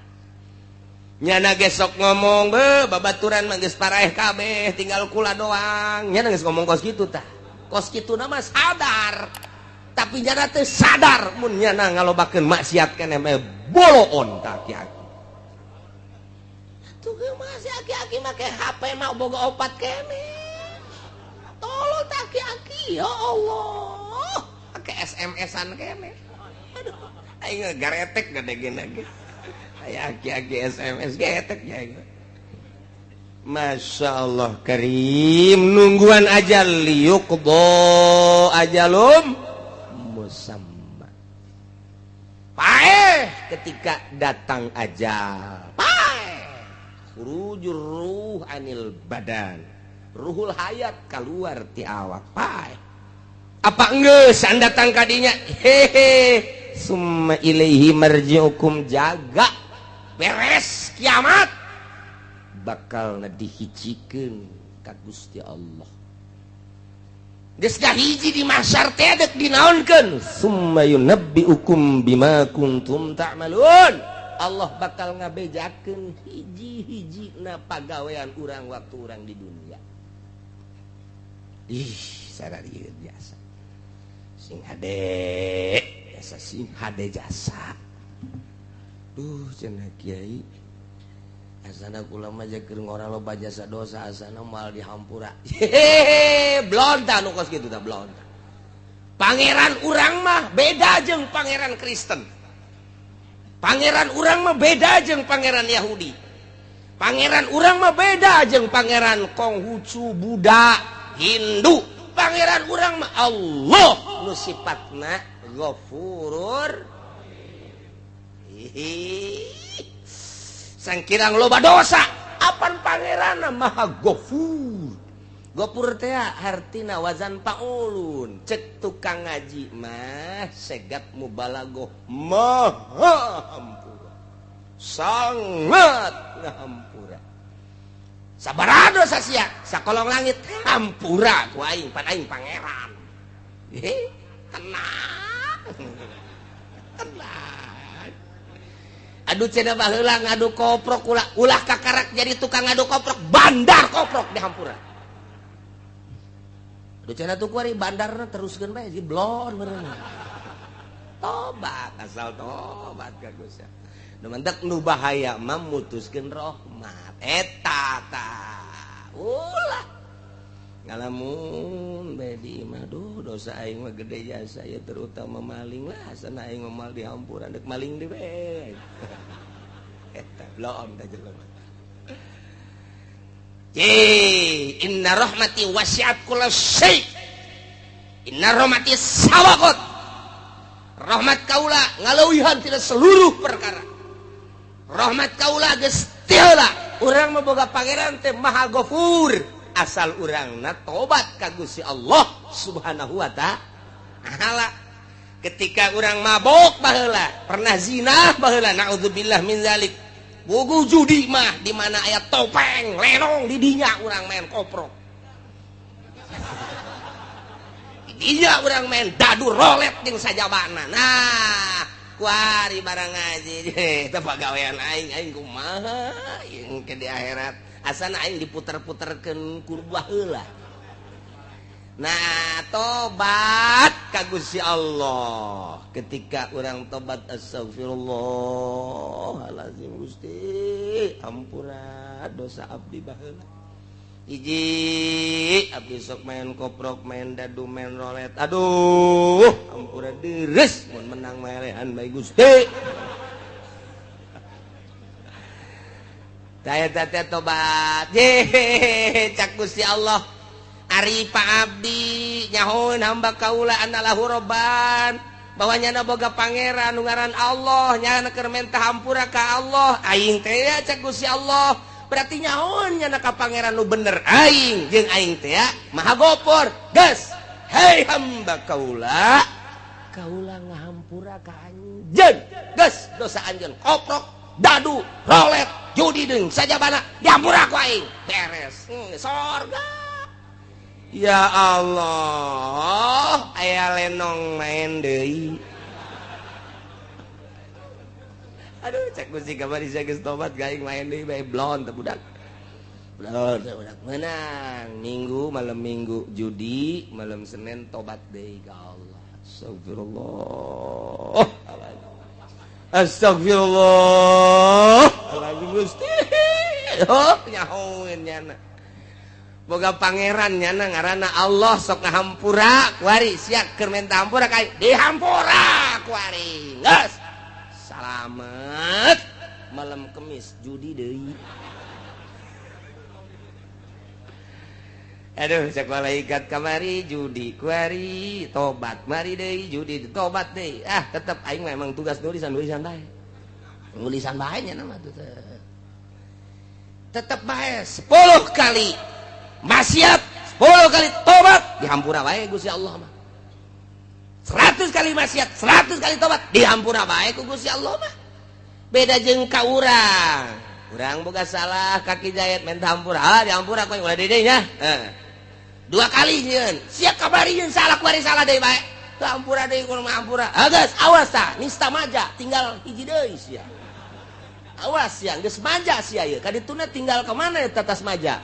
nyana gesok ngomong babaturan mah geus paraeh kabeh tinggal kula doang nyana geus ngomong kos kitu tah kos kituna mah sadar tapi nyana teu sadar mun nyana ngalobakeun maksiat keneh mah boloon tah aki-aki tuh masih aki-aki make HP mah boga opat keneh tolong tah aki-aki ya Allah make SMS-an keneh aduh aing garetek gadegena ge aya aki-aki SMS getek ya Masya Allah karim nungguan ajal liyuqdo ajalum musamma paeh ketika datang ajal paeh khurujur ruh anil badan ruhul hayat keluar ti awak paeh apa geus anda datang kadinya hehe summa ilaihi marji'ukum jaga beres kiamat bakal dihijikeun ka Gusti Allah geus hiji di mahsyar teh dek dinaonkeun summa yunabbi'ukum bima kuntum ta'malun Allah bakal ngabejakeun hiji-hijina pagawean urang waktu urang di dunia ih sararieu biasa sing hade sing hade jasa duh cenah kiai asana kula mah keur ngora loba jasa dosa asana moal dihampura hehehe blonta nu kos kitu tah blonta pangeran urang mah beda jeung pangeran Kristen pangeran urang mah beda jeung pangeran Yahudi pangeran urang mah beda jeung pangeran Konghucu Buddha Hindu pangeran urang mah Allah nu sifatna Ghafurur sangkirang loba dosa apan pangeran maha gofur. Gopur teh hartina wazan paulun, cek tukang ngaji mah segat mubalagoh maha hampura, sangat ngahampura. Sabaraha dosa sia sakolong langit hampura ku aing pan aing pangeran. Tenang. Tenang. Aduh cenah baheula ngadu koprok ulah kakarak jadi tukang ngadu koprok, bandar koprok di hampura. Aduh cenah tuh kuari bandarna teruskeun bae di blon meureun. Tobat asal tobat ka Gusti. Nu mentek nu bahaya mah mutuskeun rahmat. Eta tah. Ulah. Ngalamun bae di imah dosa aing mah gede jasa ya terutama maling lah sana aing mah mal dihampura deuk maling di bae. Eta blon ka jelema. Inna rahmati wasi'at kulla syai'. Inna rahmati sabaqat. Rahmat kaula ngaleuwihan tina seluruh perkara. Rahmat kaula geus tiala. Urang mah boga pangeran teh Maha Ghafur. Asal urangna tobat ka Gusti Allah Subhanahu wa ta'ala. Ketika urang mabok baheula, pernah zina baheula, naudzubillah min zalik. Bogo judi mah di mana aya topeng, lenong di dinya urang main koprok. Di dinya urang main dadu rolet jeung sajabana. Nah, kuari barang ngaji teh pagawean aing kumaha yang ke di akhirat. Asana aing diputer-puterkeun kurba heula. Nah, tobat ka Gusti Allah. Ketika orang tobat astagfirullahalazim Gusti, ampura dosa abdi baheula. Hiji abdi sok main koprok, main dadu, main rolet. Aduh, ampura deres mun menang melehan bae Gusti. Taya tobat. Cak Gusti Allah. Ari Pak Abdi nyahoun hamba kaula anallahu robban bahwa nyana boga pangeran nu ngaran Allah nyana keur menta hampura ka Allah aing teh ya cak Gusti Allah berarti nyahoun nyana ka pangeran nu bener aing jeung aing teh ya Maha Ghafur geus hei hamba kaula ngahampura ka anjeun geus dosa anjeun koprok dadu rolet judi deung sajabana dihampura ku aing beres sorga. Ya Allah, aya lenong main deui. Aduh, cek Gusti kamari geus tobat gaing main deui bae blon teh budak. Blon teh budak menang. Minggu malam Minggu judi, malam Senin tobat deui ka Allah. Astagfirullah. Astagfirullah. Alazim Gusti. Oh, nyahoeun nyana. Boga pangeran nyana ngaranna Allah sok ngahampura kuari siap keur menta hampura kai dihampura kuari geus salamet malam Kemis judi deui. Aduh cek malaikat kamari judi kuari tobat mari deui judi tobat deui tetep aing memang tugas nulisan bae nulisan bae nya mah tetep bae 10 kali maksiat 10 kali tobat dihampura wae Gusti Allah mah 100 kali maksiat 100 kali tobat dihampura wae ku Gusti Allah mah beda jeung ka urang boga salah kaki jahit menta hampura dihampura ku ulah deui nya 2 kali nyieun sia kabarieun salah kuari salah deui bae teu hampura deui kudu hampura geus awas tah nista maja tinggal hiji deui sia awas sia geus maja sia ieu kadituna tinggal ka mana eta tas maja.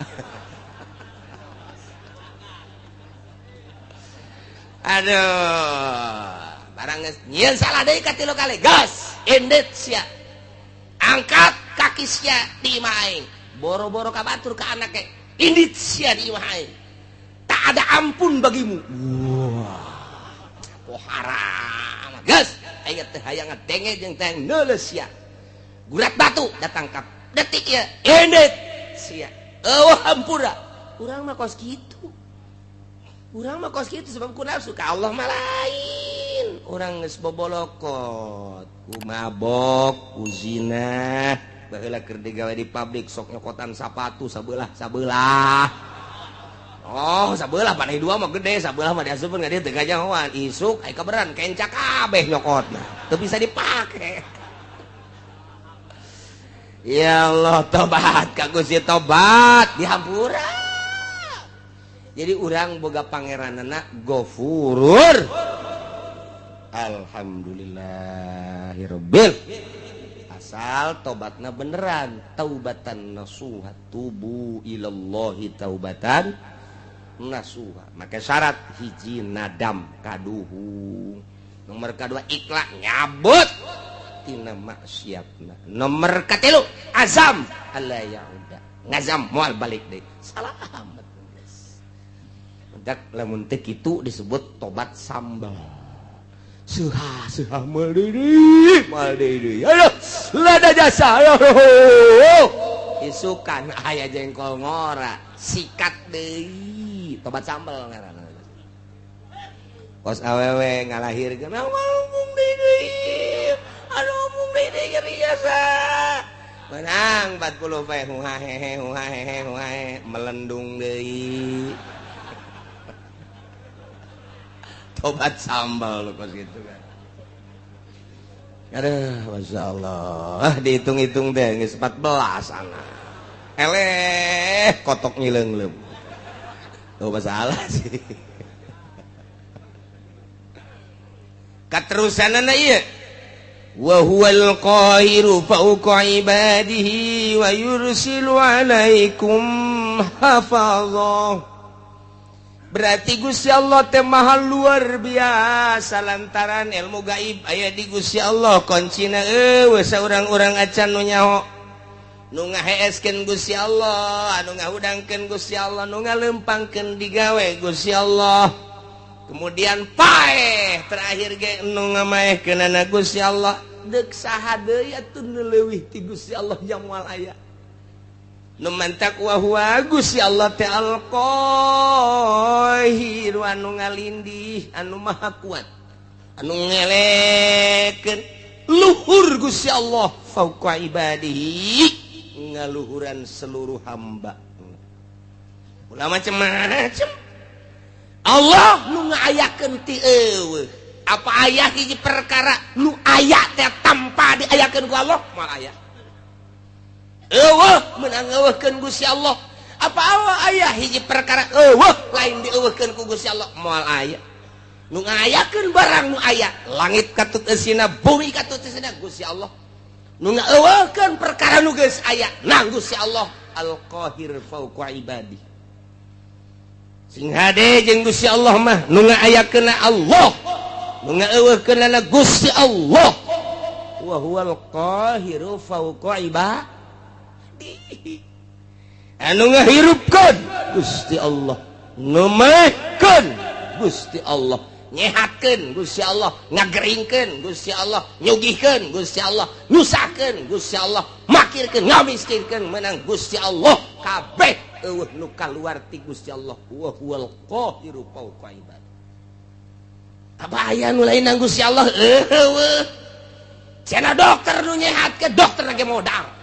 Aduh, barang nyieun salah deui ka 3 kali. Gas, endit sia. Angkat kaki sia di imah aing. Boro-boro ka batur ka anake. Indit sia di imah aing. Tak ada ampun bagimu. Wah. Haram. Gas, aya teh hayang ngadenge jeung teh neuleus sia. Gurat batu datang ka detik ya. Endit sia. Eueuh hampura. Urang mah kos kitu. Urang mah kos kitu sebab ku nafsu ka Allah mah lain. Urang geus bobolokot, ku mabok, ku zina, baheula keur digawe di pabrik sok nyokotan sapatu sabelah oh sabelah panai dua mah gede sabelah mah diasupkeun ka dieu teu kajahoan isuk aya kaberan kencak kabeh nyokotna teu bisa dipake. Ya Allah tobat ka Gusti tobat dihampura. Jadi urang boga pangeranana Ghafurur. Alhamdulillahirabbil. Asal tobatna beneran, taubatan nasuha, tubu ilallahi taubatan nasuha. Maka syarat hiji nadam kaduhu. Nomor kedua ikhlas nyabut tina maksiatna. Nomor katilu azam alla yauda. Ngazam moal balik deui. Salamet. Mendak lamun teu kitu disebut tobat sambal. Suha mal deui. Aduh, lada jasa. Isukan aya jengkol ngora, sikat deui. Tobat sambal ngaranna. Pos awewe ngalahirkeun, ngomong deui. Aduh, ngomong deui biasa. Menang 40 pe huhahe melendung deui. Tobat sambal kos gitu kan. Aduh, Masya Allah. Dihitung-hitung deh, geus 14 sana. Eleh, kotok ngileung-leum. Tuh masalah sih. Katerusanana ieu. Wa huwal qahiru fawqa ibadihi wa yursilu 'alaikum hafazah. Berarti Gusti Allah teh maha luar biasa lantaran ilmu gaib aya di Gusti Allah kuncina eueuh saurang-urang acan nu nyaho nu ngaheeskeun Gusti Allah anu ngahudangkeun Gusti Allah nu ngalempangkeun digawe Gusti Allah kemudian paeh terakhir ge nu ngamaehkeunana Gusti Allah deuk saha deui atuh nu leuwih ti Gusti Allah jamual aya nu mantak wa huwa Gusti Allah teh al-qahir anu ngalindih anu maha kuat anu ngelekeun luhur Gusti Allah fauqa ibadihi ngaluhuran seluruh hamba ulah macem-macem Allah nu ngaayakeun ti eueuh apa aya hiji perkara nu aya teh tanpa diayakeun ku Allah moal aya menang eueuhkeun Gusti Allah apa aya hiji perkara lain dieueuhkeun ku Gusti Allah moal aya nu ngayakeun barang nu aya langit katut eusina bumi katut eusina Gusti Allah nu ngaeueuhkeun perkara nu geus aya nang Gusti Allah al-qahir fauqa ibadi sing hade jeung Gusti Allah mah nu ngaayakeunna Allah nu ngaeueuhkeunna Gusti Allah wa huwal qahiru fauqa ibadi anu ngahirupkeun Gusti Allah numehkeun Gusti Allah nyehatkeun Gusti Allah ngageringkeun Gusti Allah nyugihkeun Gusti Allah nyusahkeun Gusti Allah makirkeun ngamiskinkeun menang Gusti Allah kabeh eueuh nu kaluar ti Gusti Allah wa huwal qahiru fauqa ibad apa aya nu lain nang Gusti Allah eueuh cenah dokter nu nyehatkeun dokter ge modal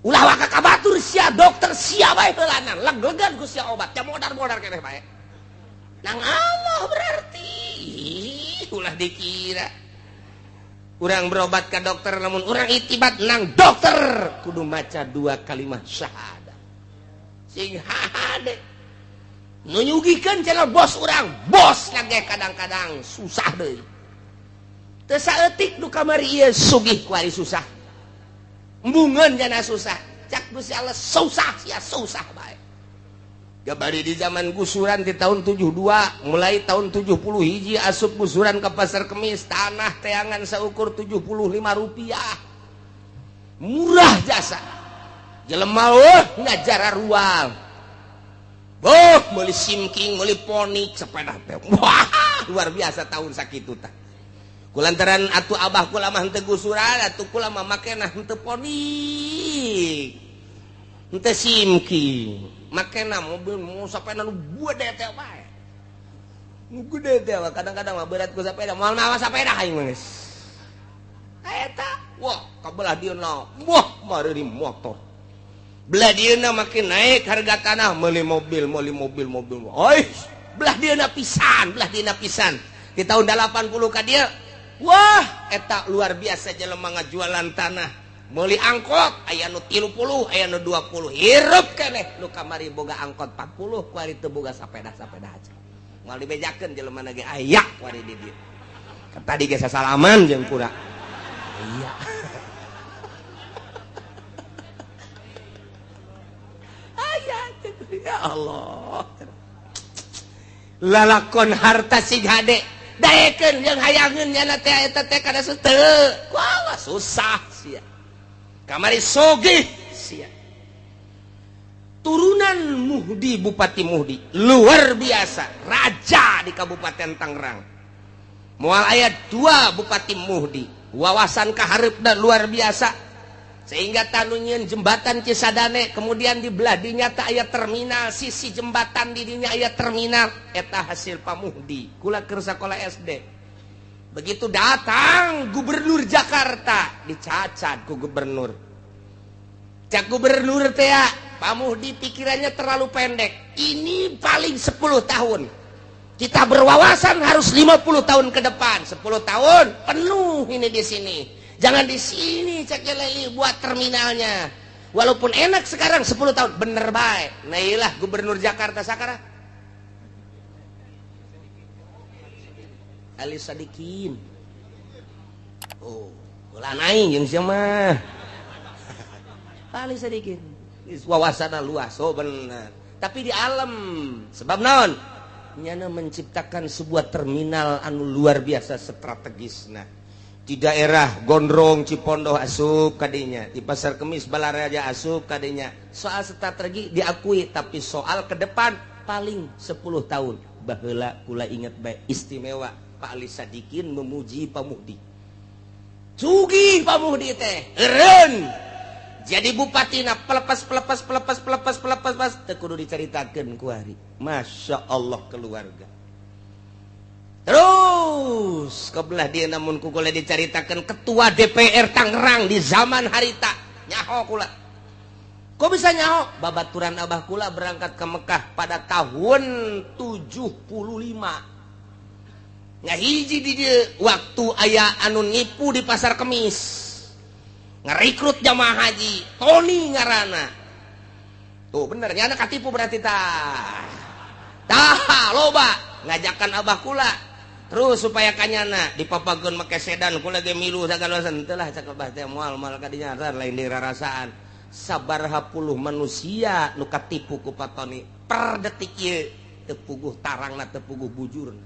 ulah waka kabatur sia dokter sia bae heulanan leg-legan Gusti obat teh modar-modar keneh bae nang Allah berarti ulah dikira urang berobat ka dokter namun urang itibat nang dokter kudu maca 2 kalimat syahadat sing hade nu nyugikeun cenah bos urang bos lagi kadang-kadang susah deui teu saeutik nu kamari ieu sugih ku ari susah embungeun jana susah cak Gusti Allah susah sia susah bae gabari di zaman gusuran di tahun 72 mulai tahun 70 hiji asup gusuran ke pasar kemis tanah teangan saukur 75 rupiah murah jasa jelema ngajar ruang meuli simking meuli ponik sepeda teh wah luar biasa tahun sakitu tah kulantaran atuh abah kula mah henteu gusuran atuh kula mah makena henteu ponik henteu simking makena mobil mau sapeda nu gede teh bae nu gede teh kadang-kadang mah berat ku sapeda moal mawa sapeda aing geus eta wah kabelah dieuna wah mari motor belah dieuna makin naik harga tanah meuli mobil oi belah dieuna pisan di tahun 80 ka dieu wah eta luar biasa jelema ngajualan tanah meuli angkot aya nu 30 aya nu 20 hirup keneh nu kamari boga angkot 40 kuari teu boga sapeda aja moal dibejakeun jelema ge aya kuari di dieu tadi ge sasalaman jeung pura iya ya Allah lalakon harta sig hade daekeun yang hayangeun nya teh eta teh kada teu wah susah sia kamari sogih sia turunan Muhdi Bupati Muhdi luar biasa raja di Kabupaten Tangerang moal aya 2 Bupati Muhdi wawasan kahareupna luar biasa sehingga tanunyeun jembatan Cisadane kemudian di belah dinya teh aya terminal sisi jembatan di dinya aya terminal eta hasil Pamuhdi kula keur sakola SD begitu datang gubernur Jakarta dicacat ku gubernur cak gubernur teh Pamuhdi pikirannya terlalu pendek ini paling 10 tahun kita berwawasan harus 50 tahun ke depan 10 tahun penuh ini di sini jangan di sini cek leli buat terminalnya. Walaupun enak sekarang 10 tahun bener baik. Nah iyalah gubernur Jakarta sakara. Ali Sadikin. Oh, ulah naik jeung sia mah. Ali Sadikin. Wawasanna luas, oh bener. Tapi di alam sebab naon? Nyana menciptakan sebuah terminal anu luar biasa strategisna. Di daerah Gondrong Cipondoh asup kadinya di Pasar Kemis Balaraja asup kadinya soal strategi diakui tapi soal ke depan paling 10 tahun baheula kula inget bae istimewa Pak Ali Sadikin memuji Pamuhdi sugih Pamuhdi teh eureun jadi bupatina pelepas teu kudu dicaritakeun ku ari Masya Allah keluarga terus kebelah dia namun kukula diceritakan ketua DPR Tangerang di zaman harita nyaho kula kok bisa nyaho babaturan abah kula berangkat ke Mekah pada tahun 75 ngahiji di dia waktu aya anu nipu di Pasar Kemis ngerekrut jamaah haji Tony ngarana tuh bener nyana katipu berarti tah loba ngajakan abah kula terus supaya kanyana dipapageun make sedan kula ge milu sagala teu lah cak abah teh moal kadinya lain dirarasaan sabaraha puluh manusia nu katipu ku Patoni per detik ieu teu puguh tarangna teu puguh bujurna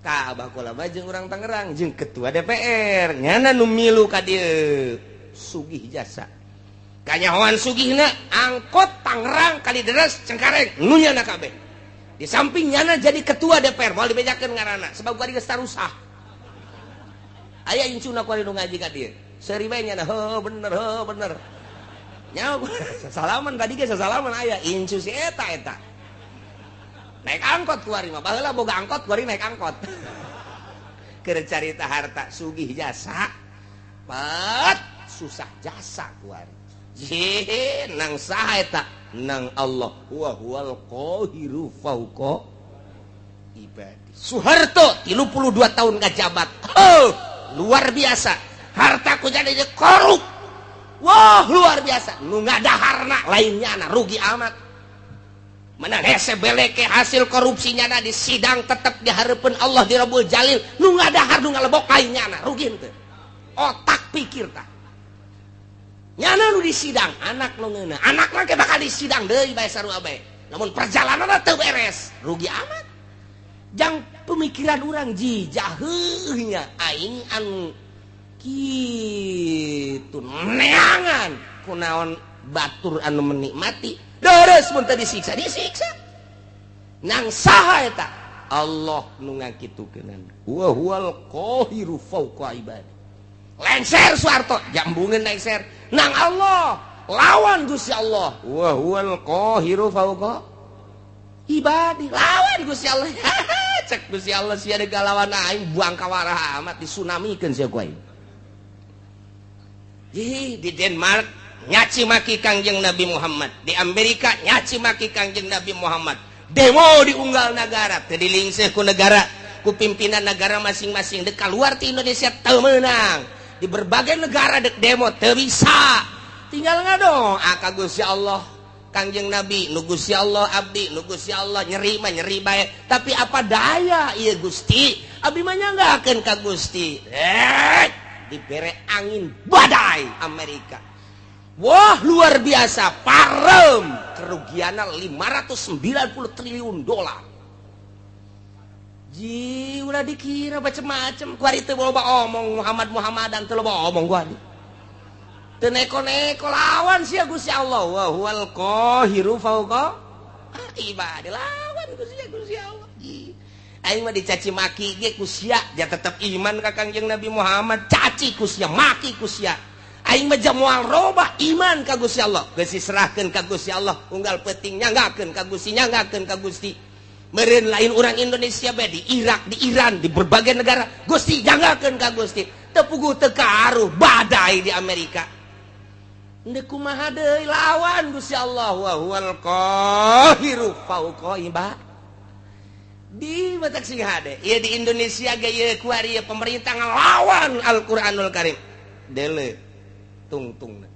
ka abah kula mah jeung urang Tangerang jeung ketua DPR nyana nu milu ka dieu sugih jasa kanyahoan sugihna angkot Tangerang Kalideres Cengkareng nu nyana kabeh di sampingnya jadi ketua DPR mau dibejakeun ngaranna sebab gua geus tarusah aya incuna kuari nu ngaji ka dieu seuri bae nya heuh bener nya sasalaman tadi ge sasalaman aya incu si eta naik angkot kuari mah baheula boga angkot kuari naik angkot keur carita harta sugih jasa pat susah jasa kuari nang saha eta nang Allah wa huwal qahiru fauqa ibadi Soeharto 32 tahun ngajabat luar biasa hartaku jadi korup wah luar biasa nu ngadaharna lainnya rugi amat menang hese beleke hasil korupsinya di sidang tetap dihareupeun Allah di Rabbul Jalil nu ngadahar nu ngalebok lainnya rugi henteu otak pikir tah nyana nu di sidang anak lo ngeuna anak lagi bakal di sidang deui bae sarua bae namun perjalanan teu beres rugi amat jang pemikiran urang jijah heuh nya aing anu kitu neangan kunaon batur anu menikmati deres mun teu disiksa nang saha eta Allah nu ngakitukeun wa huwal qahiru fauqa ibadi lenser Soeharto jambungeun naik ser nang Allah lawan Gusti Allah wa huwal qahiru fauqa ibadi lawan Gusti Allah cek Gusti Allah sia ada galawan aing buang ka warah amat disunamikeun sia ku aing di Denmark nyaci maki Kangjeng Nabi Muhammad, di Amerika nyaci maki Kangjeng Nabi Muhammad, demo di unggal negara teu dilingseuh ku negara, ku pimpinan negara masing-masing, dek keluar ti Indonesia teu meunang, di berbagai negara dek demo teu bisa, tinggal ngadong ka Gusti Allah. Kangjeng Nabi nu Gusti Allah abdi, nu Gusti Allah nyeri mah nyeri bae, tapi apa daya ieu Gusti, abdi mah nyanggakeun ka Gusti. Dibere angin badai Amerika. Wah, luar biasa, parem kerugianna 590 triliun dolar. Ji, ulah dikira macam-macam, ku ari teu loba omong Muhammadan teu loba omong gua. Neko-neko lawan sia Gusti Allah. Wa huwal qahiru fauqa ibadi, lawan Gusti Allah. Aing mah dicaci maki ge ku sia, ja tetep iman ka Kangjeng Nabi Muhammad, caci ku sia, maki ku sia. Aing mah moal robah iman ka Gusti Allah, geus diserahkeun ka Gusti Allah, unggal peuting nyanggakeun ka Gusti, nyanggakeun ka Gusti. Meureun lain orang Indonesia bae di Irak, di Iran, di berbagai negara, Gusti nyanggakeun ka Gusti. Teu puguh teu kaaruh badai di Amerika. Ndek kumaha deui lawan Gusti Allah, wa huwal qahiru fauqa ibad. Di matak sing hade ieu di Indonesia ge ieu ku ari pemerintah ngalawan Al-Qur'anul Karim. Dele tungtungna.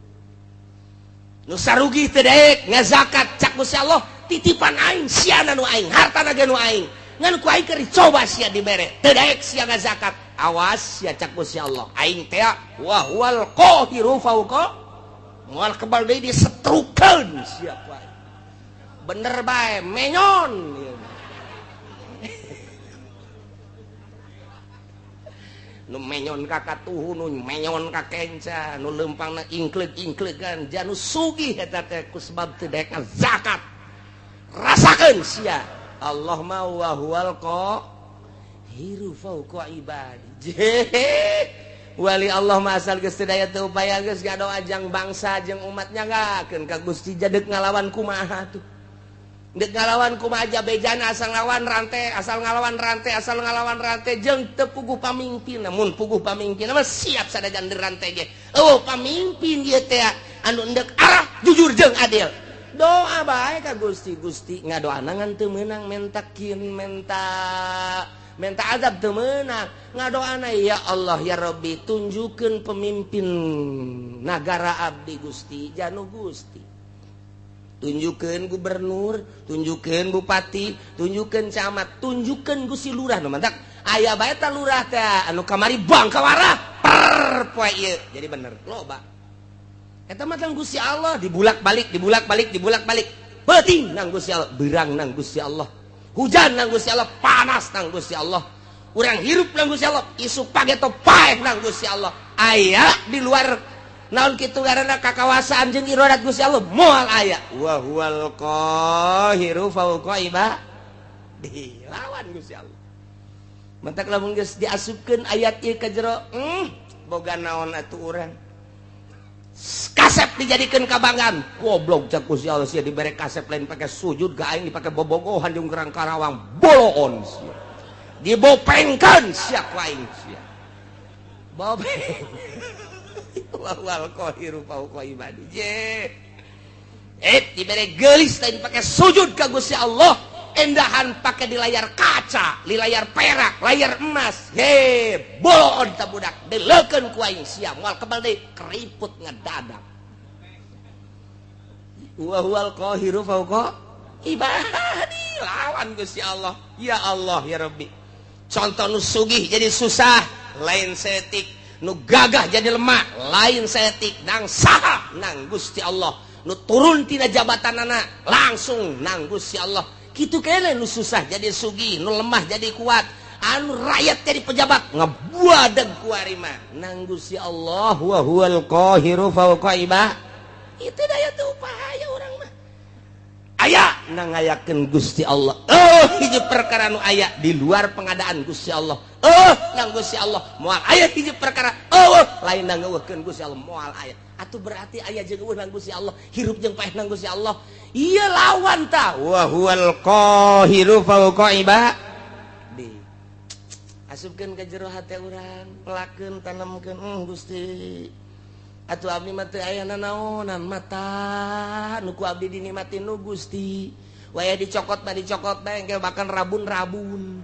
Nu sarugi teu daek ngazakat cak Gusti Allah, titipan aing siana nu aing, hartana ge nu aing. Ngan ku aing keur coba sia dibere, teu daek sia ngazakat. Awas sia cak Gusti Allah, aing teh wa huwal qahiru fauqa moal kebal deui disetrukeun siapa bener bae menyon nu menyon ka katuhu, nu menyon ka kenca, nu leumpangna ingkleug-ingkleugan, janu sugih eta teh ku sebab teu daek zakat. Rasakeun sia Allah ma wa huwal qahiru fauqa ibadi. Wali Allah masal geus teu daya teu upaya geus gado ajang bangsa jeung umatnya ngagakeun ka Gusti, jadeg ngalawan kumaha tuh. Deuk ngalawan kumaha aja bejana asal ngalawan rantai jeung teu puguh pamimpin. Mun puguh pamimpin mah siap sadajan di rantai ge. Oh pamimpin ieu teh anu endek arah jujur jeung adil. Doa bae ka Gusti, Gusti ngadoana ngan teu meunang mentakin menta azab teu meunang, ngadoana ya Allah ya Rabbi tunjukkeun pemimpin nagara abdi Gusti, janu Gusti. Tunjukkeun gubernur, tunjukkeun bupati, tunjukkeun camat, tunjukkeun Gusti lurah nu mantak. Aya bae ta lurah teh anu kamari bang kawarah per poe ieu. Jadi bener loba. Eta mah tang Gusti Allah dibulak-balik. Peuting nang Gusti Allah, beurang nang Gusti Allah. Hujan nang Gusti Allah, panas nang Gusti Allah. Urang hirup nang Gusti Allah, isu pageto paeh nang Gusti Allah. Aya di luar naon kitu ngaranna kakawasaan jeung iradat Gusti Allah moal aya. Wa huwal qahiru fauqa ibadi. Lawan Gusti Allah. Mantak lamun geus diasupkeun ayat ieu ka jero, boga naon atuh urang. Kasep dijadikeun kabanggaan, goblok cak Gusti Allah sia dibere kasep lain pake sujud ka aing dipake bobogohan jeung Gerang Karawang boloon sia. Dibopengkeun sia ku aing sia. Bopeng. Wal qahiru fauqa ibadi. Dibere geulis lain pake sujud ka Gusti Allah. Endahan pakai di layar kaca, di layar perak, layar emas. Boloon ta budak, dileukeun ku aing sia moal kebal deui keriput ngadadak. Wa huwal qahiru fauqa ibadi, lawan Gusti Allah. Ya Allah ya Rabbi. Contoh nu sugih jadi susah, lain setik. Nu gagah jadi lemah, lain setik. Nang saha nang Gusti Allah. Nu turun tina jabatanana langsung nang Gusti Allah. Kitu kene nu susah jadi sugih, nu lemah jadi kuat, anu rakyat jadi pejabat ngabuadeg ku ari mah nang Gusti Allah. Wa huwal qahiru fauqa ibadi. Itu daya teu upaya urang mah. Aya nang ngayakeun Gusti Allah. Hiji perkara nu aya di luar pengadaan Gusti Allah. Nang Gusti Allah moal aya hiji perkara. Lain nang ngeuweuhkeun Gusti Allah moal aya. Atuh berarti aya jeung eueuh nang Gusti Allah, hirup jeung paeh nang Gusti Allah. Ieu lawan ta. Wa huwal qahiru fauqa ibadi. Asupkeun ka jero hate urang, pelakeun tanamkeun Gusti. atuh abdi mah teu aya nanaonan mata nu ku abdi dinikmatin nu Gusti waya dicokot mah dicokot bae engke makan rabun-rabun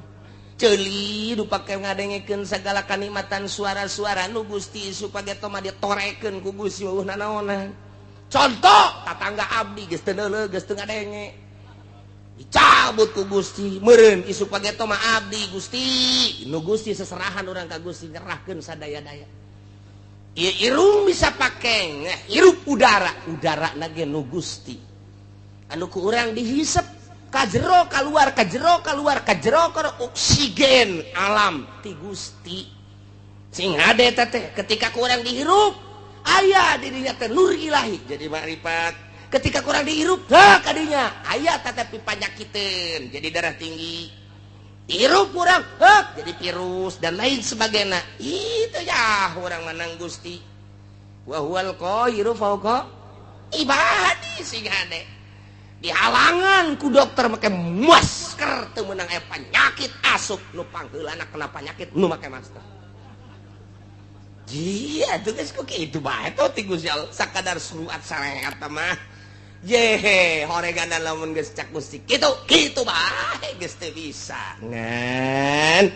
ceuli nu pake ngadengekeun sagala kanikmatan suara-suara nu Gusti supaya toma ditorekeun ku Gusti nanaonan contoh tatangga abdi geus teu neuleug geus teu ngadenge dicabut ku Gusti meureun isu page toma abdi Gusti nu Gusti seserahan urang ka Gusti nyerahkeun sadaya-daya ieu irung bisa pake hirup udara nage nu Gusti anu ku urang dihisep ka jero kaluar ka jero kaluar ka jero oksigen alam ti Gusti sing hade teh ketika kurang dihirup aya dirinya teh nur ilahi jadi makrifat ketika kurang dihirup kadinya aya tetapi panyakiteun jadi darah tinggi hirup kurang jadi virus dan lain sebagainya itu ya orang menang Gusti wa huwal qahiru fauqa ibadi sing hade dihalangan ku dokter make masker teu meunang aya penyakit asup nu pangheulana kena penyakit nu make masker Iya, itu geus ku kitu bae to ti Gusti Allah sakadar suruat sareat mah. Ye, horeganan lamun geus cak Gusti kitu bae geus teu bisa. Ngan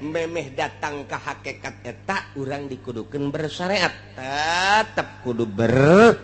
memeh datang ka hakikat eta urang dikudukeun bersyariat. Tetep kudu bersyariat.